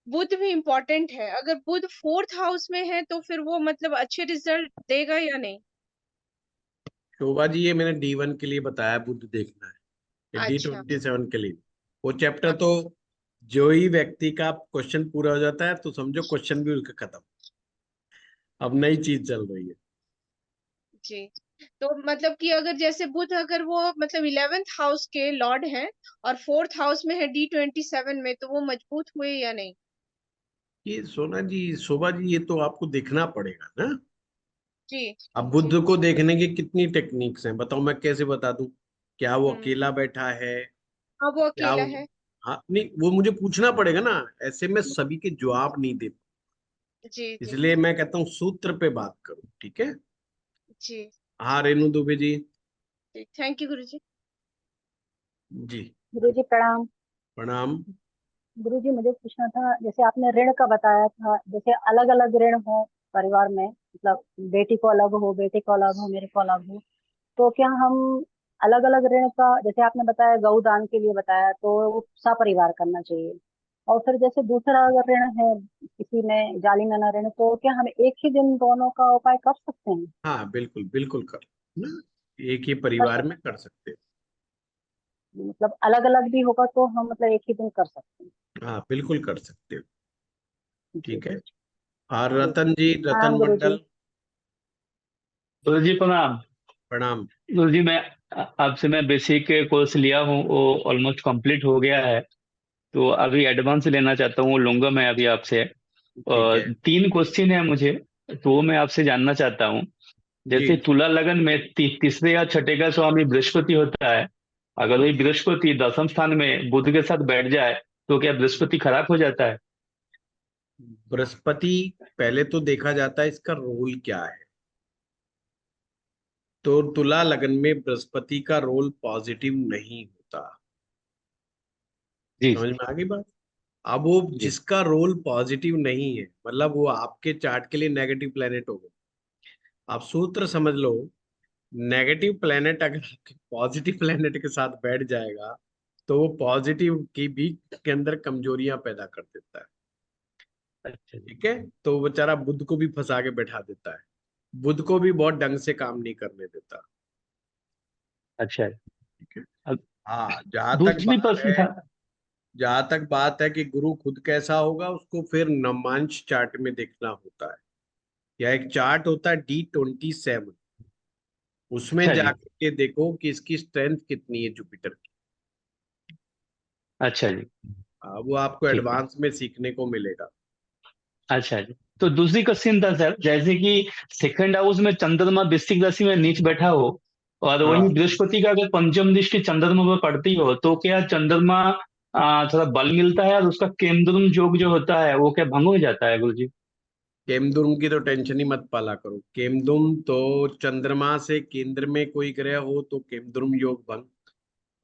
बुध भी इम्पोर्टेंट है, अगर बुध 4th हाउस में है तो फिर वो मतलब अच्छे रिजल्ट देगा या नहीं? शोभा जी, ये मैंने D1 के लिए बताया, बुध देखना है, ये अच्छा। D27 के लिए। वो चैप्टर तो अच्छा जो ही व्यक्ति का क्वेश्चन पूरा हो जाता है तो समझो क्वेश्चन भी उसका खत्म, अब नई चीज चल रही है। जी। तो मतलब कि अगर जैसे बुध अगर वो मतलब 11th हाउस के लॉर्ड हैं और 4th हाउस में है D27 में, तो वो मजबूत हुए या नहीं? ये शोभा जी, ये तो आपको देखना पड़ेगा ना। जी अब जी। बुद्ध को देखने की कितनी टेक्निक्स हैं, बताओ मैं कैसे बता दूं? क्या वो हम्म। अकेला बैठा है? हाँ वो क्या अकेला वो, है। हाँ नहीं, वो मुझे पूछना पड़ेगा ना, ऐसे में सभी के जवाब नहीं दे। जी जी इसलिए मैं कहता हूँ सूत्र पे बात करो, ठीक है। जी। हाँ रेणु दुबे जी। थैंक यू गुरुजी। जी गुरुजी प्रणाम। प्रणाम। गुरुजी मुझे पूछना था, जैसे आपने ऋण का बताया था, जैसे अलग अलग ऋण हो परिवार में, मतलब बेटी को अलग हो, बेटे को अलग हो, मेरे को अलग हो, तो क्या हम अलग अलग ऋण का, जैसे आपने बताया गौ दान के लिए बताया, तो वो सपरिवार करना चाहिए। और फिर जैसे दूसरा अगर ऋण है किसी में जालीमाना ऋण, तो क्या हम एक ही दिन दोनों का उपाय कर सकते हैं? हाँ बिल्कुल बिल्कुल कर ना, एक ही कर परिवार में सकते कर सकते मतलब अलग अलग भी होगा तो हम मतलब एक ही दिन कर सकते हैं? हो, हाँ बिल्कुल कर सकते हो। जी ठीक है। गुरुजी। और जी रतन जी, रतन प्रणाम गुरुजी। मंडल। गुरु जी प्रणाम। प्रणाम। गुरु जी मैं आपसे मैं बेसिक कोर्स लिया हूँ, वो ऑलमोस्ट कंप्लीट हो गया है। तो अभी एडवांस लेना चाहता हूँ, वो लूंगा मैं अभी आपसे। ठीक है। 3 क्वेश्चन है मुझे, तो वो मैं आपसे जानना चाहता हूँ। जी जैसे तुला लगन में तीसरे या छठे का स्वामी बृहस्पति होता है। अगर वही बृहस्पति 10वें स्थान में बुध के साथ बैठ जाए, तो क्या बृहस्पति खराब हो जाता है? बृहस्पति, पहले तो देखा जाता है इसका रोल क्या है। तो तुला लगन में बृहस्पति का रोल पॉजिटिव नहीं होता। जी समझ में आ गई बात? अब वो जी। जिसका रोल पॉजिटिव नहीं है, मतलब वो आपके चार्ट के लिए नेगेटिव प्लेनेट हो गए। आप सूत्र समझ लो, नेगेटिव प्लेनेट अगर आपके पॉजिटिव प्लेनेट के साथ बैठ जाएगा तो वो पॉजिटिव की भी के अंदर कमजोरियां पैदा कर देता है। अच्छा जी। ठीक है। तो वो बेचारा बुध को भी फंसा के बैठा देता है, बुध को भी बहुत ढंग से काम नहीं करने देता। अच्छा है। ठीक है। अब हाँ, जहां तक दूसरी बात प्रश्न है, था। जहां तक बात है कि गुरु खुद कैसा होगा, उसको फिर नवमांश चार्ट में देखना होता है, या एक चार्ट होता है D27, उसमें अच्छा जी। जाकर के देखो कि इसकी स्ट्रेंथ कितनी है जुपिटर की। अच्छा जी। वो आपको ठीक है। एडवांस में सीखने को मिलेगा। अच्छा जी। तो दूसरी क्वेश्चन था सर, जैसे कि सेकंड हाउस में चंद्रमा वृश्चिक राशि में नीच बैठा हो, और वही हाँ बृहस्पति का अगर पंचम दृष्टि चंद्रमा पर पड़ती हो, तो क्या चंद्रमा थोड़ा बल मिलता है, और उसका केंद्रुम योग जो होता है वो क्या भंग हो जाता है गुरु जी? केमदुर्म की तो टेंशन ही मत पाला करो। केमदुर्म तो चंद्रमा से केंद्र में कोई ग्रह हो तो केमदुर्म योग भंग,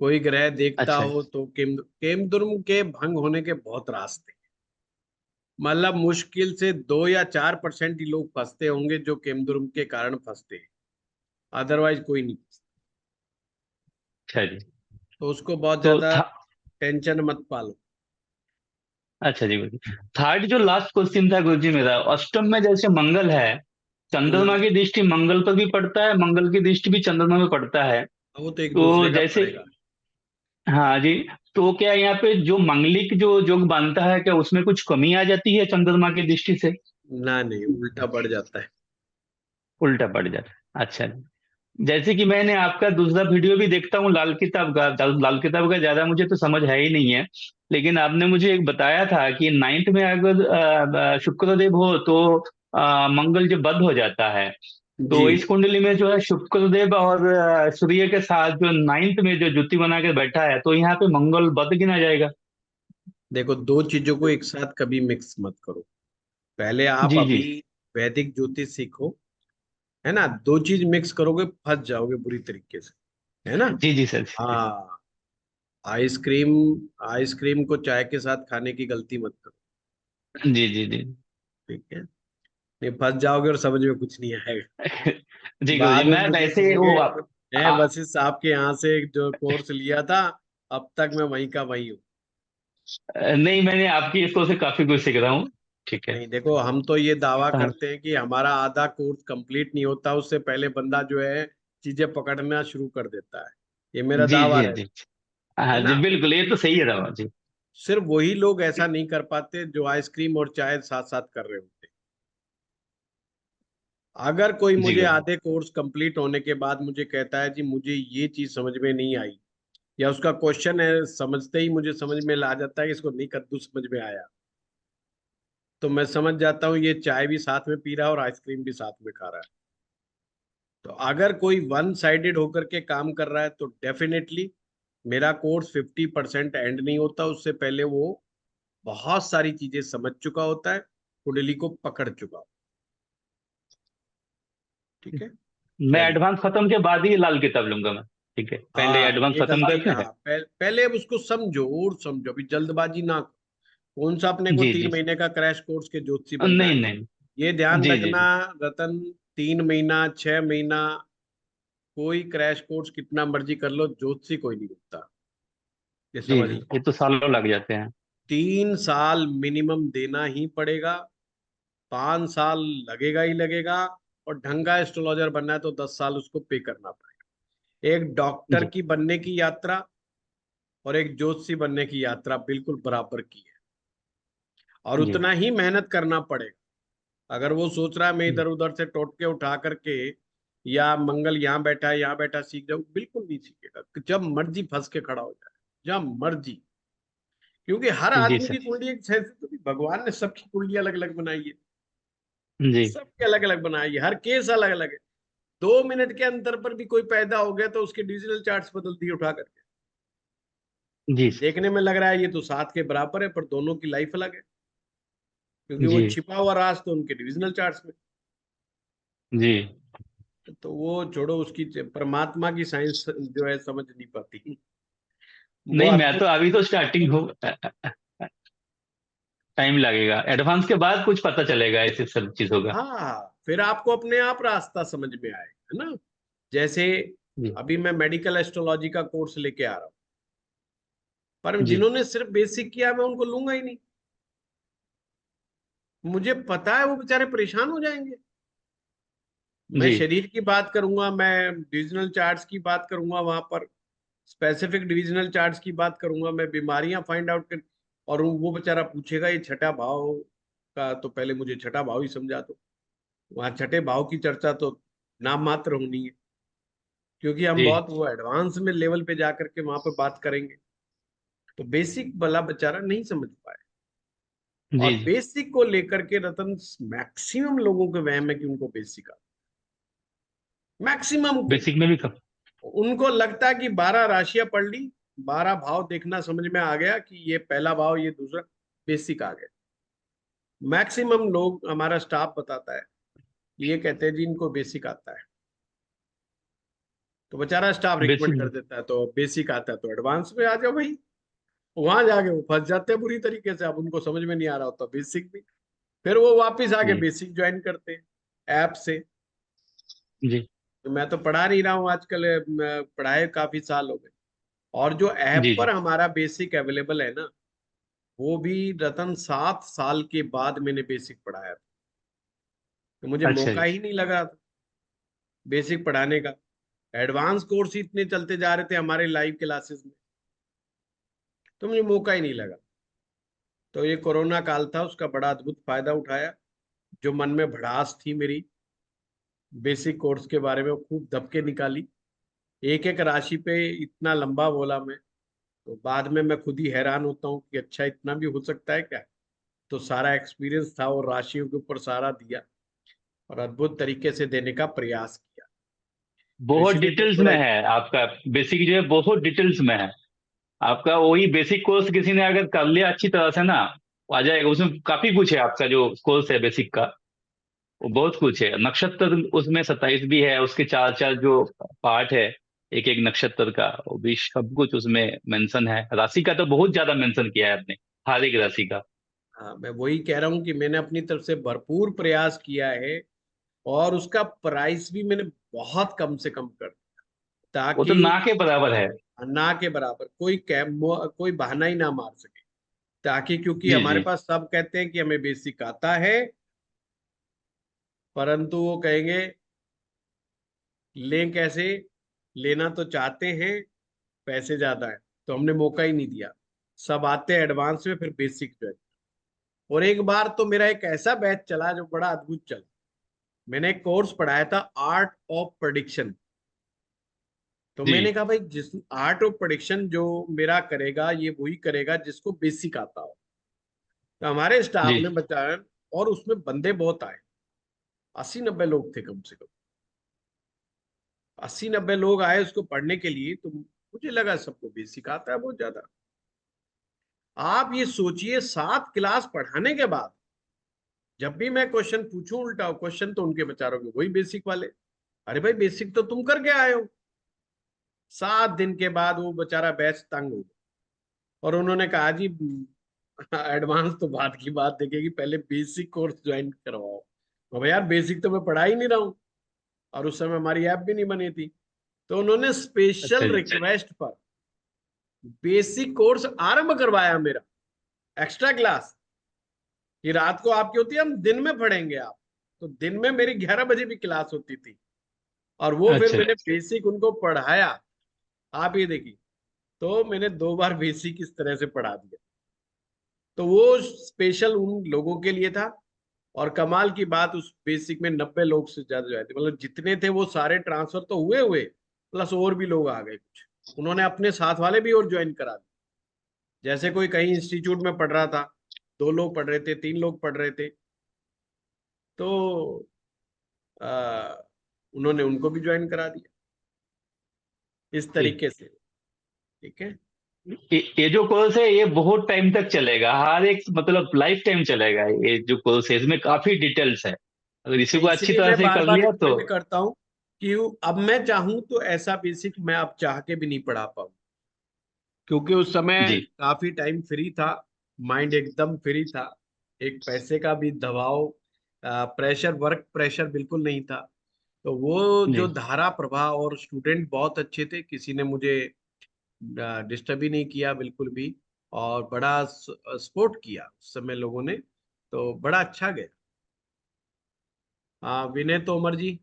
कोई ग्रह देखता अच्छा हो तो केमदुर्म के भंग होने के बहुत रास्ते हैं। मतलब मुश्किल से 2 या 4% ही लोग फंसते होंगे जो केमदुर्म के कारण फंसते हैं, अदरवाइज कोई नहीं फंसता। अच्छा जी। तो उसको बहुत तो ज्यादा था। टेंशन मत पालो। अच्छा जी गुरु जी। थर्ड जो लास्ट क्वेश्चन था गुरु जी मेरा, अष्टम में जैसे मंगल है, चंद्रमा हम्म। की दृष्टि मंगल पर भी पड़ता है, मंगल की दृष्टि भी चंद्रमा में पड़ता है। वो तो एक तो दूसरे का जैसे, पड़ेगा। हाँ जी, तो क्या यहाँ पे जो मंगलिक जो योग बनता है, क्या उसमें कुछ कमी आ जाती है चंद्रमा की दृष्टि से? ना नहीं, उल्टा बढ़ जाता है। उल्टा पड़ जाता है। अच्छा जी। जैसे कि मैंने आपका दूसरा वीडियो भी देखता हूँ लाल किताब का, लाल किताब का ज्यादा मुझे तो समझ है ही नहीं है। लेकिन आपने मुझे एक बताया था कि 9th में अगर शुक्रदेव हो तो मंगल जो बद हो जाता है। जी तो इस कुंडली में जो है शुक्रदेव और सूर्य के साथ जो 9th में जो जुति बना के बैठा है, तो यहाँ पे मंगल बद गिना जाएगा? देखो, दो चीजों को एक साथ कभी मिक्स मत करो। पहले आप जी जी। अभी वैदिक ज्योतिष सीखो, है ना। दो चीज मिक्स करोगे फंस जाओगे बुरी तरीके से, है ना। जी जी सर। हाँ, आइसक्रीम, आइसक्रीम को चाय के साथ खाने की गलती मत करो। जी जी जी। ठीक है, नहीं फंस जाओगे और समझ में कुछ नहीं आएगा। जी गुरु जी, बाद में मैं मुझे वैसे कहोगे, वो मैं वशिष्ठ साहब के यहाँ से जो कोर्स लिया था, अब तक मैं वहीं का वहीं हूँ। नहीं, मैंने आपकी स्कूल से काफी कुछ सीख रहा हूँ। ठीक है। नहीं देखो, हम तो ये दावा हाँ, करते हैं कि हमारा आधा कोर्स कंप्लीट नहीं होता उससे पहले बंदा जो है चीजें पकड़ना शुरू कर देता है। ये मेरा जी दावा जी है जी। हाँ है जी, ना। बिल्कुल, ये तो सही है दावा जी। सिर्फ वही लोग ऐसा नहीं कर पाते जो आइसक्रीम और चाय साथ साथ कर रहे होते। अगर कोई जी मुझे गुरु। आधे कोर्स कंप्लीट होने के बाद मुझे कहता है जी मुझे ये चीज समझ में नहीं आई, या उसका क्वेश्चन है समझते ही मुझे समझ में ला जाता है कि इसको नहीं कद्दू समझ में आया, तो मैं समझ जाता हूँ ये चाय भी साथ में पी रहा है और आइसक्रीम भी साथ में खा रहा है। तो अगर कोई वन साइडेड होकर के काम कर रहा है तो डेफिनेटली मेरा कोर्स 50% एंड नहीं होता, उससे पहले वो बहुत सारी चीजें समझ चुका होता है, कुंडली को पकड़ चुका होता है। ठीक है। मैं चलिए। एडवांस खत्म के बाद ही लाल किताब लूंगा मैं। ठीक है, पहले हाँ एडवांस ये खत्म गलती, करते हैं। हाँ पहले अब उसको समझो और समझो, अभी जल्दबाजी ना करो। कौन सा अपने को जी तीन जी। महीने का क्रैश कोर्स के ज्योतिषी बनना है। नहीं नहीं। ये ध्यान जी जी रखना जी। रतन, 3 महीना 6 महीना कोई क्रैश कोर्स कितना मर्जी कर लो, ज्योतिषी कोई नहीं बनता, ये जी समझ जी, लो। ये तो सालों लग जाते हैं। 3 साल मिनिमम देना ही पड़ेगा, 5 साल लगेगा ही लगेगा। और ढंग का एस्ट्रोलॉजर बनना है तो 10 साल उसको पे करना पड़ेगा। एक डॉक्टर जी की बनने की यात्रा और एक ज्योतिषी बनने की यात्रा बिल्कुल बराबर की है, और जी उतना ही मेहनत करना पड़ेगा। अगर वो सोच रहा है मैं जी इधर उधर से टोटके उठा करके या मंगल यहाँ बैठा है यहाँ बैठा सीख जाऊं, बिल्कुल नहीं सीखेगा। जब मर्जी फंस के खड़ा हो जाए, जब मर्जी। क्योंकि हर जी आदमी सर। की कुंडली एक जैसी तो नहीं, भगवान ने सबकी कुंडली अलग अलग बनाई है, जी सबके अलग अलग बनाई है, हर केस अलग अलग है। 2 मिनट के अंतर पर भी कोई पैदा हो गया तो उसके डिविजनल चार्ट्स बदल दिए उठा करके। जी सर। देखने में लग रहा है ये तो 7 के बराबर है, पर दोनों की लाइफ अलग है, क्योंकि वो जी छिपा हुआ राज तो उनके डिविजनल चार्ट्स में। जी। तो वो छोड़ो, उसकी परमात्मा की साइंस जो है समझ नहीं पाती, वो नहीं, मैं अद्भुत। तो अभी तो स्टार्टिंग हो, टाइम लगेगा, एडवांस के बाद कुछ पता चलेगा ऐसे सब चीजों का। हाँ फिर आपको अपने आप रास्ता समझ में आएगा, है ना। जैसे जी अभी मैं मेडिकल एस्ट्रोलॉजी का कोर्स लेके आ रहा हूँ, पर जी जिन्होंने सिर्फ बेसिक किया मैं उनको लूंगा ही नहीं। मुझे पता है वो बेचारे परेशान हो जाएंगे। मैं जी शरीर की बात करूंगा, मैं डिविजनल चार्ट्स की बात करूंगा, वहां पर स्पेसिफिक डिविजनल चार्ट्स की बात करूंगा, मैं बीमारियां फाइंड आउट कर। और वो बेचारा पूछेगा ये छठा भाव का, तो पहले मुझे छठा भाव ही समझा दो। वहां छठे भाव की चर्चा तो नाम मात्र होनी है, क्योंकि हम जी बहुत वो एडवांस में लेवल पे जाकर के वहां पे बात करेंगे। तो बेसिक वाला बेचारा नहीं समझ पाए। जी और जी। बेसिक को लेकर के रतन मैक्सिमम लोगों के वहम है कि उनको बेसिक आता, मैक्सिमम को। बेसिक में भी कम। उनको लगता है कि 12 राशियां पढ़ ली, 12 भाव देखना समझ में आ गया कि ये पहला भाव ये दूसरा, बेसिक आ गया। मैक्सिमम लोग, हमारा स्टाफ बताता है, ये कहते हैं जी इनको बेसिक आता है। तो बेचारा स्टाफ रिकमेंड कर बेसिक। देता है, तो बेसिक आता है तो एडवांस में आ जाओ भाई। वहां जाके वो फंस जाते हैं बुरी तरीके से, अब उनको समझ में नहीं आ रहा होता बेसिक भी। फिर वो वापस आके जी बेसिक ज्वाइन करते हैं ऐप से। जी तो मैं तो पढ़ा नहीं रहा हूँ आजकल, पढ़ाए काफी साल हो गए। और जो ऐप जी पर जी। हमारा बेसिक अवेलेबल है ना, वो भी रतन 7 साल के बाद मैंने बेसिक पढ़ाया था। तो मुझे अच्छा मौका जी। ही नहीं लगा था बेसिक पढ़ाने का। एडवांस कोर्स ही इतने चलते जा रहे थे हमारे लाइव क्लासेस में, तो मुझे मौका ही नहीं लगा। तो ये कोरोना काल था, उसका बड़ा अद्भुत फायदा उठाया। जो मन में भड़ास थी मेरी बेसिक कोर्स के बारे में, वो खूब दबके निकाली। एक एक राशि पे इतना लंबा बोला मैं, तो बाद में मैं खुद ही हैरान होता हूँ कि अच्छा इतना भी हो सकता है क्या। तो सारा एक्सपीरियंस था और राशियों के ऊपर सारा दिया, और अद्भुत तरीके से देने का प्रयास किया। तो बहुत इसलिए वो डिटेल्स थोड़ा। में है आपका, बेसिक जो है बहुत डिटेल्स में है आपका। वही बेसिक कोर्स किसी ने अगर कर लिया अच्छी तरह से ना, वो आ जाएगा। उसमें काफी कुछ है आपका जो कोर्स है बेसिक का, वो बहुत कुछ है। नक्षत्र उसमें 27 भी है, उसके चार चार जो पार्ट है एक एक नक्षत्र का, वो भी सब कुछ उसमें मेंशन है। राशि का तो बहुत ज्यादा मेंशन किया है आपने, हर एक राशि का। हाँ मैं वही कह रहा हूँ कि मैंने अपनी तरफ से भरपूर प्रयास किया है, और उसका प्राइस भी मैंने बहुत कम से कम कर दिया, वो तो ताकि ना के बराबर है। ना के बराबर कोई बहाना ही ना मार सके। ताकि क्योंकि जी हमारे जी पास सब कहते हैं कि हमें बेसिक आता है, परंतु वो कहेंगे लें कैसे, लेना तो चाहते हैं, पैसे ज्यादा है, तो हमने मौका ही नहीं दिया। सब आते हैं एडवांस में, फिर बेसिक जो है। और एक बार तो मेरा एक ऐसा बैच चला जो बड़ा अद्भुत चला। मैंने एक कोर्स पढ़ाया था, आर्ट ऑफ प्रेडिक्शन। तो जी मैंने कहा भाई, जिस आर्ट ऑफ प्रेडिक्शन जो मेरा करेगा, ये वही करेगा जिसको बेसिक आता हो। तो हमारे स्टाफ जी ने बताया, और उसमें बंदे बहुत आए, 80-90 लोग थे कम से कम। 80-90 लोग आए उसको पढ़ने के लिए। तो मुझे लगा सबको बेसिक आता है बहुत ज्यादा। आप ये सोचिए, 7 क्लास पढ़ाने के बाद जब भी मैं क्वेश्चन पूछूं उल्टा क्वेश्चन, तो उनके बेचारों के वही बेसिक वाले। अरे भाई, बेसिक तो तुम करके आए हो। 7 दिन के बाद वो बेचारा बैच तंग हो गया, और उन्होंने कहा जी एडवांस तो बाद की बात देखेगी, पहले बेसिक कोर्स ज्वाइन करवाओ। तो भाई यार, बेसिक तो मैं पढ़ा ही नहीं रहा हूँ, और उस समय हमारी ऐप भी नहीं बनी थी। तो उन्होंने अच्छा स्पेशल जी रिक्वेस्ट पर बेसिक कोर्स आरंभ करवाया मेरा, एक्स्ट्रा क्लास। कि रात को आपकी होती है, हम दिन में पढ़ेंगे आप। तो दिन में मेरी 11 बजे भी क्लास होती थी, और वो फिर अच्छा मैंने बेसिक उनको पढ़ाया। आप ये देखिए, तो मैंने 2 बार बेसिक इस तरह से पढ़ा दिया। तो वो स्पेशल उन लोगों के लिए था। और कमाल की बात, उस बेसिक में 90 लोग से ज्यादा जो थे, मतलब जितने थे वो सारे ट्रांसफर तो हुए हुए, प्लस और भी लोग आ गए कुछ। उन्होंने अपने साथ वाले भी और ज्वाइन करा दिए। जैसे कोई कहीं इंस्टीट्यूट में पढ़ रहा था, 2 लोग पढ़ रहे थे, 3 लोग पढ़ रहे थे, तो आ, उन्होंने उनको भी ज्वाइन करा दिया इस जी। तरीके से। ठीक है। ये जो कोर्स है ये बहुत टाइम तक चलेगा, हर एक मतलब लाइफ टाइम चलेगा। ये जो कोर्स है इसमें काफी डिटेल्स है, अगर इसी को अच्छी इसलिए तरह मैं से बार कर बार लिया तो। रिकमेंड करता हूँ कि अब मैं चाहूं तो ऐसा बेसिक मैं अब चाह के भी नहीं पढ़ा पाऊँ, क्योंकि उस समय जी काफी टाइम फ्री था, माइंड एकदम फ्री था। एक पैसे का भी दबाव, प्रेशर, वर्क प्रेशर बिल्कुल नहीं था। तो वो जो जी धारा प्रवाह, और स्टूडेंट बहुत अच्छे थे, किसी ने मुझे डिस्टर्ब ही नहीं किया बिल्कुल भी। और बड़ा सपोर्ट किया उस समय लोगों ने, तो बड़ा अच्छा गया। हाँ, विनय तोमर जी।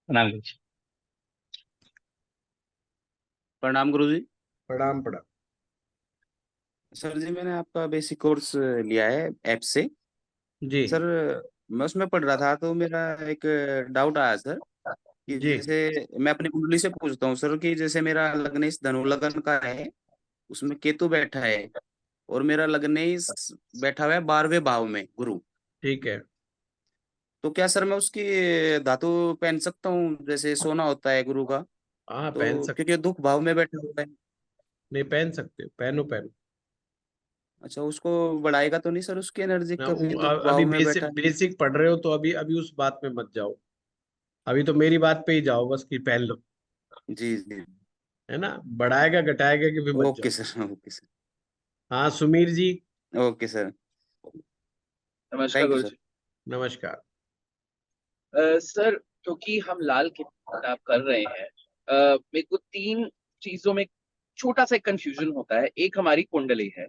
प्रणाम जी। प्रणाम गुरुजी। प्रणाम प्रणाम। सर जी, मैंने आपका बेसिक कोर्स लिया है ऐप से। जी सर, मैं उसमें पढ़ रहा था तो मेरा एक डाउट आया सर, कि जी। जैसे मैं अपनी कुंडली से पूछता हूँ सर, कि जैसे मेरा लग्नेश धनु लग्न का है, उसमें केतु बैठा है, और मेरा लग्नेश बैठा हुआ है 12वें भाव में गुरु। ठीक है। तो क्या सर मैं उसकी धातु पहन सकता हूँ, जैसे सोना होता है गुरु का? हाँ, पहन तो सकते। क्योंकि दुख भाव में बैठा हुआ है। नहीं, पहन सकते हो, पहनो पहनो। अच्छा, उसको बढ़ाएगा तो नहीं सर उसकी एनर्जी, ना, क्योंकि दुख अभी भाव में बैठा बेसिक बेसिक पढ़ रहे हो, तो अभी अभी उस बात में मत जाओ। अभी तो मेरी बात पे ही जाओ बस, कि पहन लो। है? जी जी। है ना, बढ़ाएगा घटाएगा कि भी मत ओके जाओ। Sir, okay sir. हाँ, सुमीर जी। Okay sir. नमस्कार थैंक यू गुरु सर। जी। नमस्कार। सर, क्योंकि हम लाल किताब कर रहे हैं, मेरे को 3 चीजों में छोटा सा कंफ्यूजन होता है। एक हमारी कुंडली है,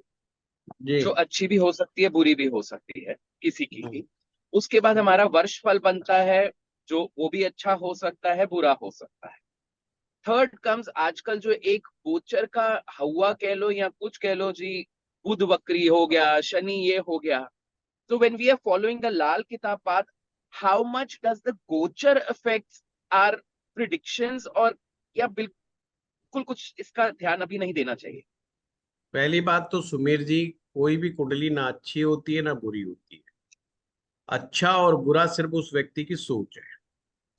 जी। जो अच्छी भी हो सकती है, बुरी भी हो सकती है, किसी की हम्म, भी। उसके बाद हमारा वर्ष फल बनता है, जो वो भी अच्छा हो सकता है, बुरा हो सकता है। थर्ड कम्स आजकल जो एक गोचर का हवा कह लो या कुछ कह लो जी, बुध वक्री हो गया, शनि ये हो गया। So when we are following the Lal Kitab path, how much does the Gochar affects our predictions? और या बिल्कुल कुछ इसका ध्यान अभी नहीं देना चाहिए? पहली बात तो सुमीर जी, कोई भी कुंडली ना अच्छी होती है ना बुरी होती है। अच्छा और बुरा सिर्फ उस व्यक्ति की सोच है।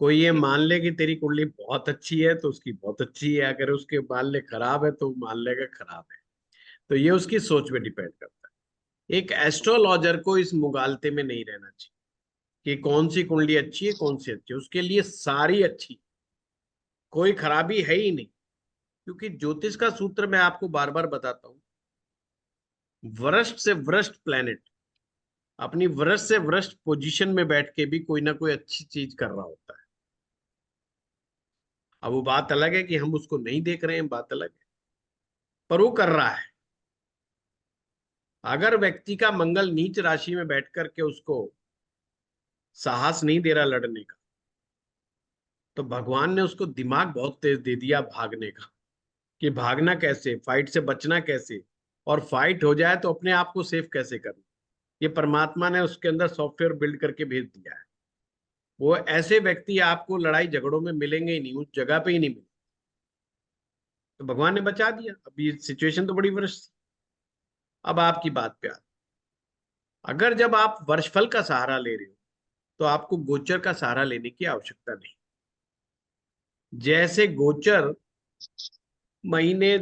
कोई ये मान ले कि तेरी कुंडली बहुत अच्छी है तो उसकी बहुत अच्छी है, अगर उसके मान ले खराब है तो मान लेगा खराब है। तो ये उसकी सोच पे डिपेंड करता है। एक एस्ट्रोलॉजर को इस मुगालते में नहीं रहना चाहिए कि कौन सी कुंडली अच्छी है कौन सी अच्छी है। उसके लिए सारी अच्छी, कोई खराबी है ही नहीं। क्योंकि ज्योतिष का सूत्र मैं आपको बार बार बताता हूँ, वृष्ट से वृष्ट प्लेनेट अपनी वृष्ट से वृष्ट पोजीशन में बैठ के भी कोई ना कोई अच्छी चीज कर रहा होता है। अब वो बात अलग है कि हम उसको नहीं देख रहे हैं, बात अलग है, पर वो कर रहा है। अगर व्यक्ति का मंगल नीच राशि में बैठ करके उसको साहस नहीं दे रहा लड़ने का, तो भगवान ने उसको दिमाग बहुत तेज दे दिया भागने का, कि भागना कैसे, फाइट से बचना कैसे, और फाइट हो जाए तो अपने आप को सेफ कैसे करना। ये परमात्मा ने उसके अंदर सॉफ्टवेयर बिल्ड करके भेज दिया है। वो ऐसे व्यक्ति आपको लड़ाई झगड़ों में मिलेंगे ही नहीं, उस जगह पे ही नहीं मिलेंगे। तो भगवान ने बचा दिया। अब ये सिचुएशन तो बड़ी वर्ष। अब आपकी बात पे अगर जब आप वर्षफल का सहारा ले रहे हो तो आपको गोचर का सहारा लेने की आवश्यकता नहीं। जैसे गोचर महीने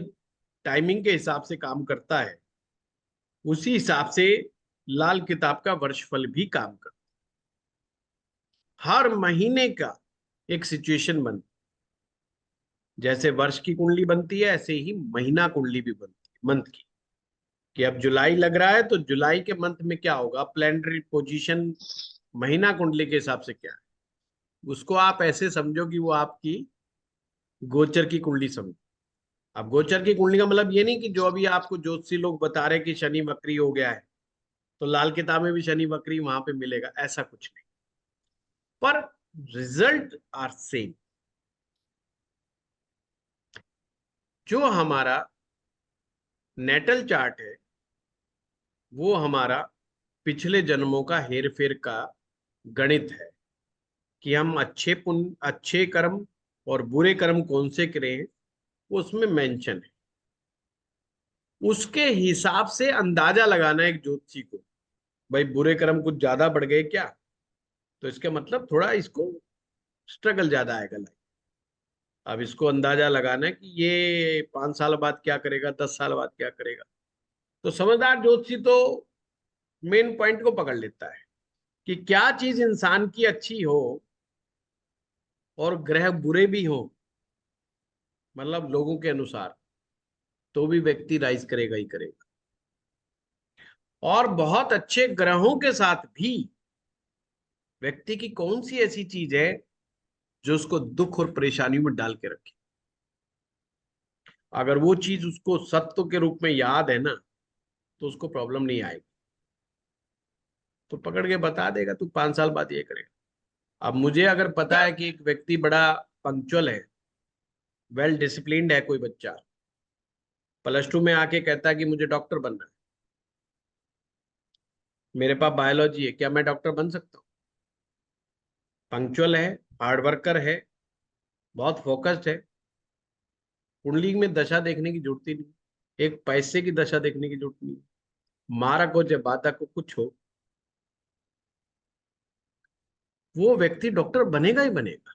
टाइमिंग के हिसाब से काम करता है, उसी हिसाब से लाल किताब का वर्षफल भी काम करता है। हर महीने का एक सिचुएशन बनती है। जैसे वर्ष की कुंडली बनती है, ऐसे ही महीना कुंडली भी बनती है मंथ की, कि अब जुलाई लग रहा है तो जुलाई के मंथ में क्या होगा, प्लैनेटरी पोजीशन महीना कुंडली के हिसाब से क्या है, उसको आप ऐसे समझो कि वो आपकी गोचर की कुंडली समझो। अब गोचर की कुंडली का मतलब ये नहीं कि जो अभी आपको ज्योतिषी लोग बता रहे कि शनि वक्री हो गया है तो लाल किताब में भी शनि वक्री वहां पे मिलेगा, ऐसा कुछ नहीं, पर रिजल्ट आर सेम। जो हमारा नेटल चार्ट है वो हमारा पिछले जन्मों का हेर फेर का गणित है, कि हम अच्छे कर्म और बुरे कर्म कौन से करें, उसमें मेंशन है। उसके हिसाब से अंदाजा लगाना एक ज्योतिषी को, भाई बुरे कर्म कुछ ज्यादा बढ़ गए क्या, तो इसका मतलब थोड़ा इसको स्ट्रगल ज्यादा आएगा लाइफ। अब इसको अंदाजा लगाना है कि ये 5 साल बाद क्या करेगा, 10 साल बाद क्या करेगा। तो समझदार ज्योतिषी तो मेन पॉइंट को पकड़ लेता है कि क्या चीज इंसान की अच्छी हो और ग्रह बुरे भी हो, मतलब लोगों के अनुसार, तो भी व्यक्ति राइज करेगा ही करेगा। और बहुत अच्छे ग्रहों के साथ भी व्यक्ति की कौन सी ऐसी चीज है जो उसको दुख और परेशानियों में डाल के रखे। अगर वो चीज उसको सत्य के रूप में याद है ना, तो उसको प्रॉब्लम नहीं आएगी, तो पकड़ के बता देगा तू 5 साल बाद ये करेगा। अब मुझे अगर पता है कि एक व्यक्ति बड़ा पंक्चुअल है, वेल डिसिप्लिन्ड है, कोई बच्चा +2 में आके कहता है कि मुझे डॉक्टर बनना है, मेरे पास बायोलॉजी है, क्या मैं डॉक्टर बन सकता हूँ? पंक्चुअल है, हार्ड वर्कर है, बहुत फोकस्ड है, कुंडली में दशा देखने की जरूरत ही नहीं, एक पैसे की दशा देखने की जरूरत नहीं, मारक हो चाहे बाधक हो, कुछ हो, वो व्यक्ति डॉक्टर बनेगा ही बनेगा।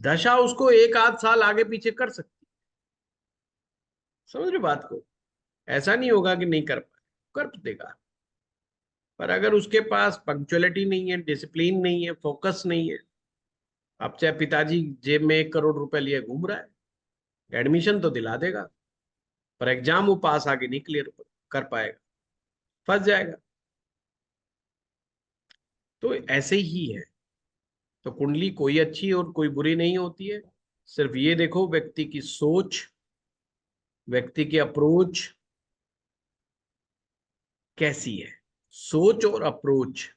दशा उसको 1 आध साल आगे पीछे कर सकती, समझ रहे बात को? ऐसा नहीं होगा कि नहीं कर पाए, कर देगा। पर अगर उसके पास पंक्चुअलिटी नहीं है, डिसिप्लिन नहीं है, फोकस नहीं है, अब चाहे पिताजी जेब में 1 करोड़ रुपए लिए घूम रहा है, एडमिशन तो दिला देगा, पर एग्जाम वो पास आगे नहीं क्लियर कर पाएगा, फंस जाएगा। तो ऐसे ही है। तो कुंडली कोई अच्छी और कोई बुरी नहीं होती है, सिर्फ ये देखो व्यक्ति की सोच, व्यक्ति की अप्रोच कैसी है। सोच और अप्रोच,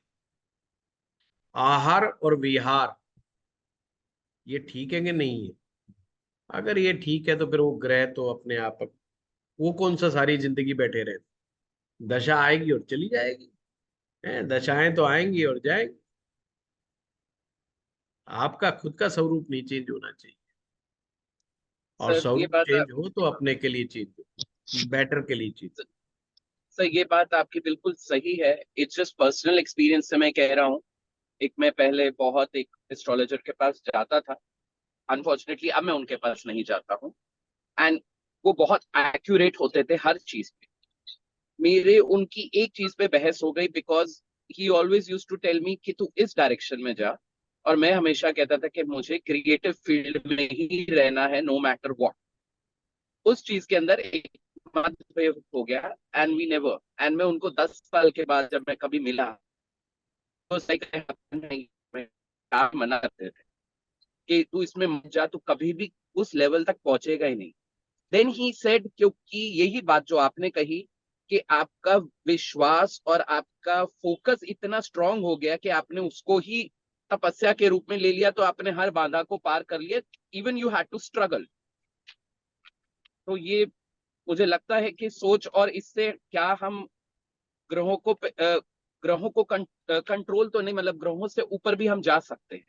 आहार और विहार, ये ठीक है कि नहीं है? अगर ये ठीक है तो फिर वो ग्रह तो अपने आप, वो कौन सा सारी जिंदगी बैठे रहे, दशा आएगी और चली जाएगी, है दशाएं तो आएंगी और जाएंगी। आपका खुद का स्वरूप नहीं चेंज होना चाहिए, और सर ये स्वरूप बात चेंज हो तो अपने के लिए चेंज हो, बेटर के लिए चेंज। सर ये बात आपकी बिल्कुल सही है। इट्स जस्ट पर्सनल एक्सपीरियंस से मैं कह रहा हूँ। एक मैं पहले बहुत एक एस्ट्रोलॉजर के पास जाता था, अनफॉर्चुनेटली अब मैं उनके पास नहीं जाता हूँ, एंड वो बहुत एक्यूरेट होते थे हर चीज पे। मेरे उनकी एक चीज पे बहस हो गई, because he always use to tell me कि तू इस डायरेक्शन में जा, और मैं हमेशा कहता था कि मुझे क्रिएटिव फील्ड में ही रहना है, नो मैटर व्हाट। उस चीज के अंदर एक मतभेद हो गया, एंड वी नेवर, एंड मैं उनको 10 साल के बाद जब मैं कभी मिला तो सही नहीं, मैं मना करते थे कि तू इसमें मत जा, तू कभी भी उस लेवल तक पहुंचेगा ही नहीं। देन ही सेड, क्योंकि यही बात जो आपने कही कि आपका विश्वास और आपका फोकस इतना स्ट्रांग हो गया कि आपने उसको ही तपस्या के रूप में ले लिया, तो आपने हर बाधा को पार कर लिया, even you had to struggle. तो ये मुझे लगता है कि सोच, और इससे क्या हम ग्रहों को कंट्रोल तो नहीं, मतलब ग्रहों से ऊपर भी हम जा सकते हैं।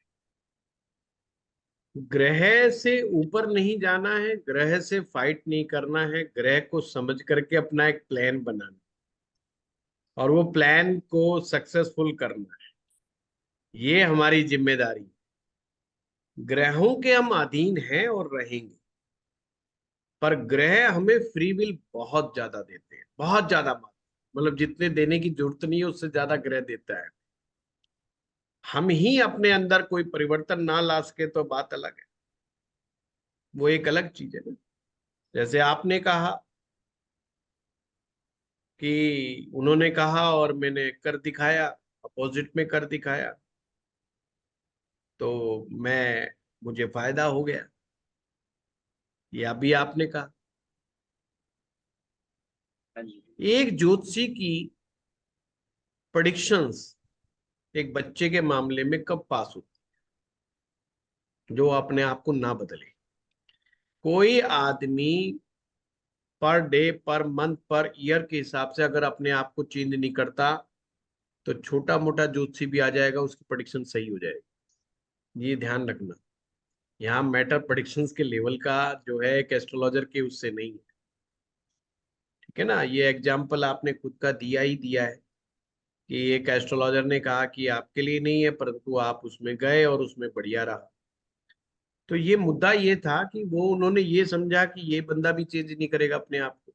ग्रह से ऊपर नहीं जाना है, ग्रह से फाइट नहीं करना है, ग्रह को समझ करके अपना एक प्लान बनाना और वो प्लान को सक्सेसफुल करना है, ये हमारी जिम्मेदारी। ग्रहों के हम अधीन हैं और रहेंगे, पर ग्रह हमें फ्री विल बहुत ज्यादा देते हैं, बहुत ज्यादा मात्रा, मतलब जितने देने की जरूरत नहीं है उससे ज्यादा ग्रह देता है। हम ही अपने अंदर कोई परिवर्तन ना ला सके तो बात अलग है, वो एक अलग चीज है ना। जैसे आपने कहा कि उन्होंने कहा और मैंने कर दिखाया, अपोजिट में कर दिखाया, तो मुझे फायदा हो गया। ये अभी आपने कहा हाँ जी। एक ज्योतिषी की प्रेडिक्शंस एक बच्चे के मामले में कब पास होती, जो अपने आप को ना बदले। कोई आदमी per day, per month, per year के हिसाब से अगर अपने आप को चेंज नहीं करता तो छोटा मोटा ज्योतिषी भी आ जाएगा, उसकी प्रेडिक्शन सही हो जाएगी। ये ध्यान रखना, यहाँ मैटर प्रेडिक्शंस के लेवल का जो है एक एस्ट्रोलॉजर के उससे नहीं है, ठीक है ना। ये एग्जाम्पल आपने खुद का दिया ही दिया है कि एक एस्ट्रोलॉजर ने कहा कि आपके लिए नहीं है, परंतु आप उसमें गए और उसमें बढ़िया रहा। तो ये मुद्दा ये था कि वो उन्होंने ये समझा कि ये बंदा भी चेंज नहीं करेगा अपने आप को,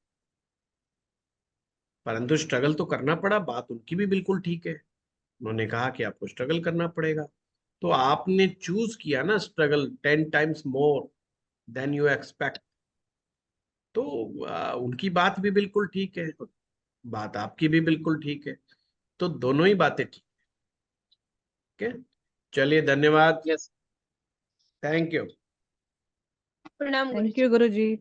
परंतु स्ट्रगल तो करना पड़ा। बात उनकी भी बिल्कुल ठीक है, उन्होंने कहा कि आपको स्ट्रगल करना पड़ेगा, तो आपने चूज किया ना struggle 10 times more than you expect. तो उनकी बात भी बिल्कुल ठीक है, बात आपकी भी बिल्कुल ठीक है, तो दोनों ही बातें ठीक है। चलिए, धन्यवाद, यस, थैंक यू। प्रणाम थैंक यू गुरुजी।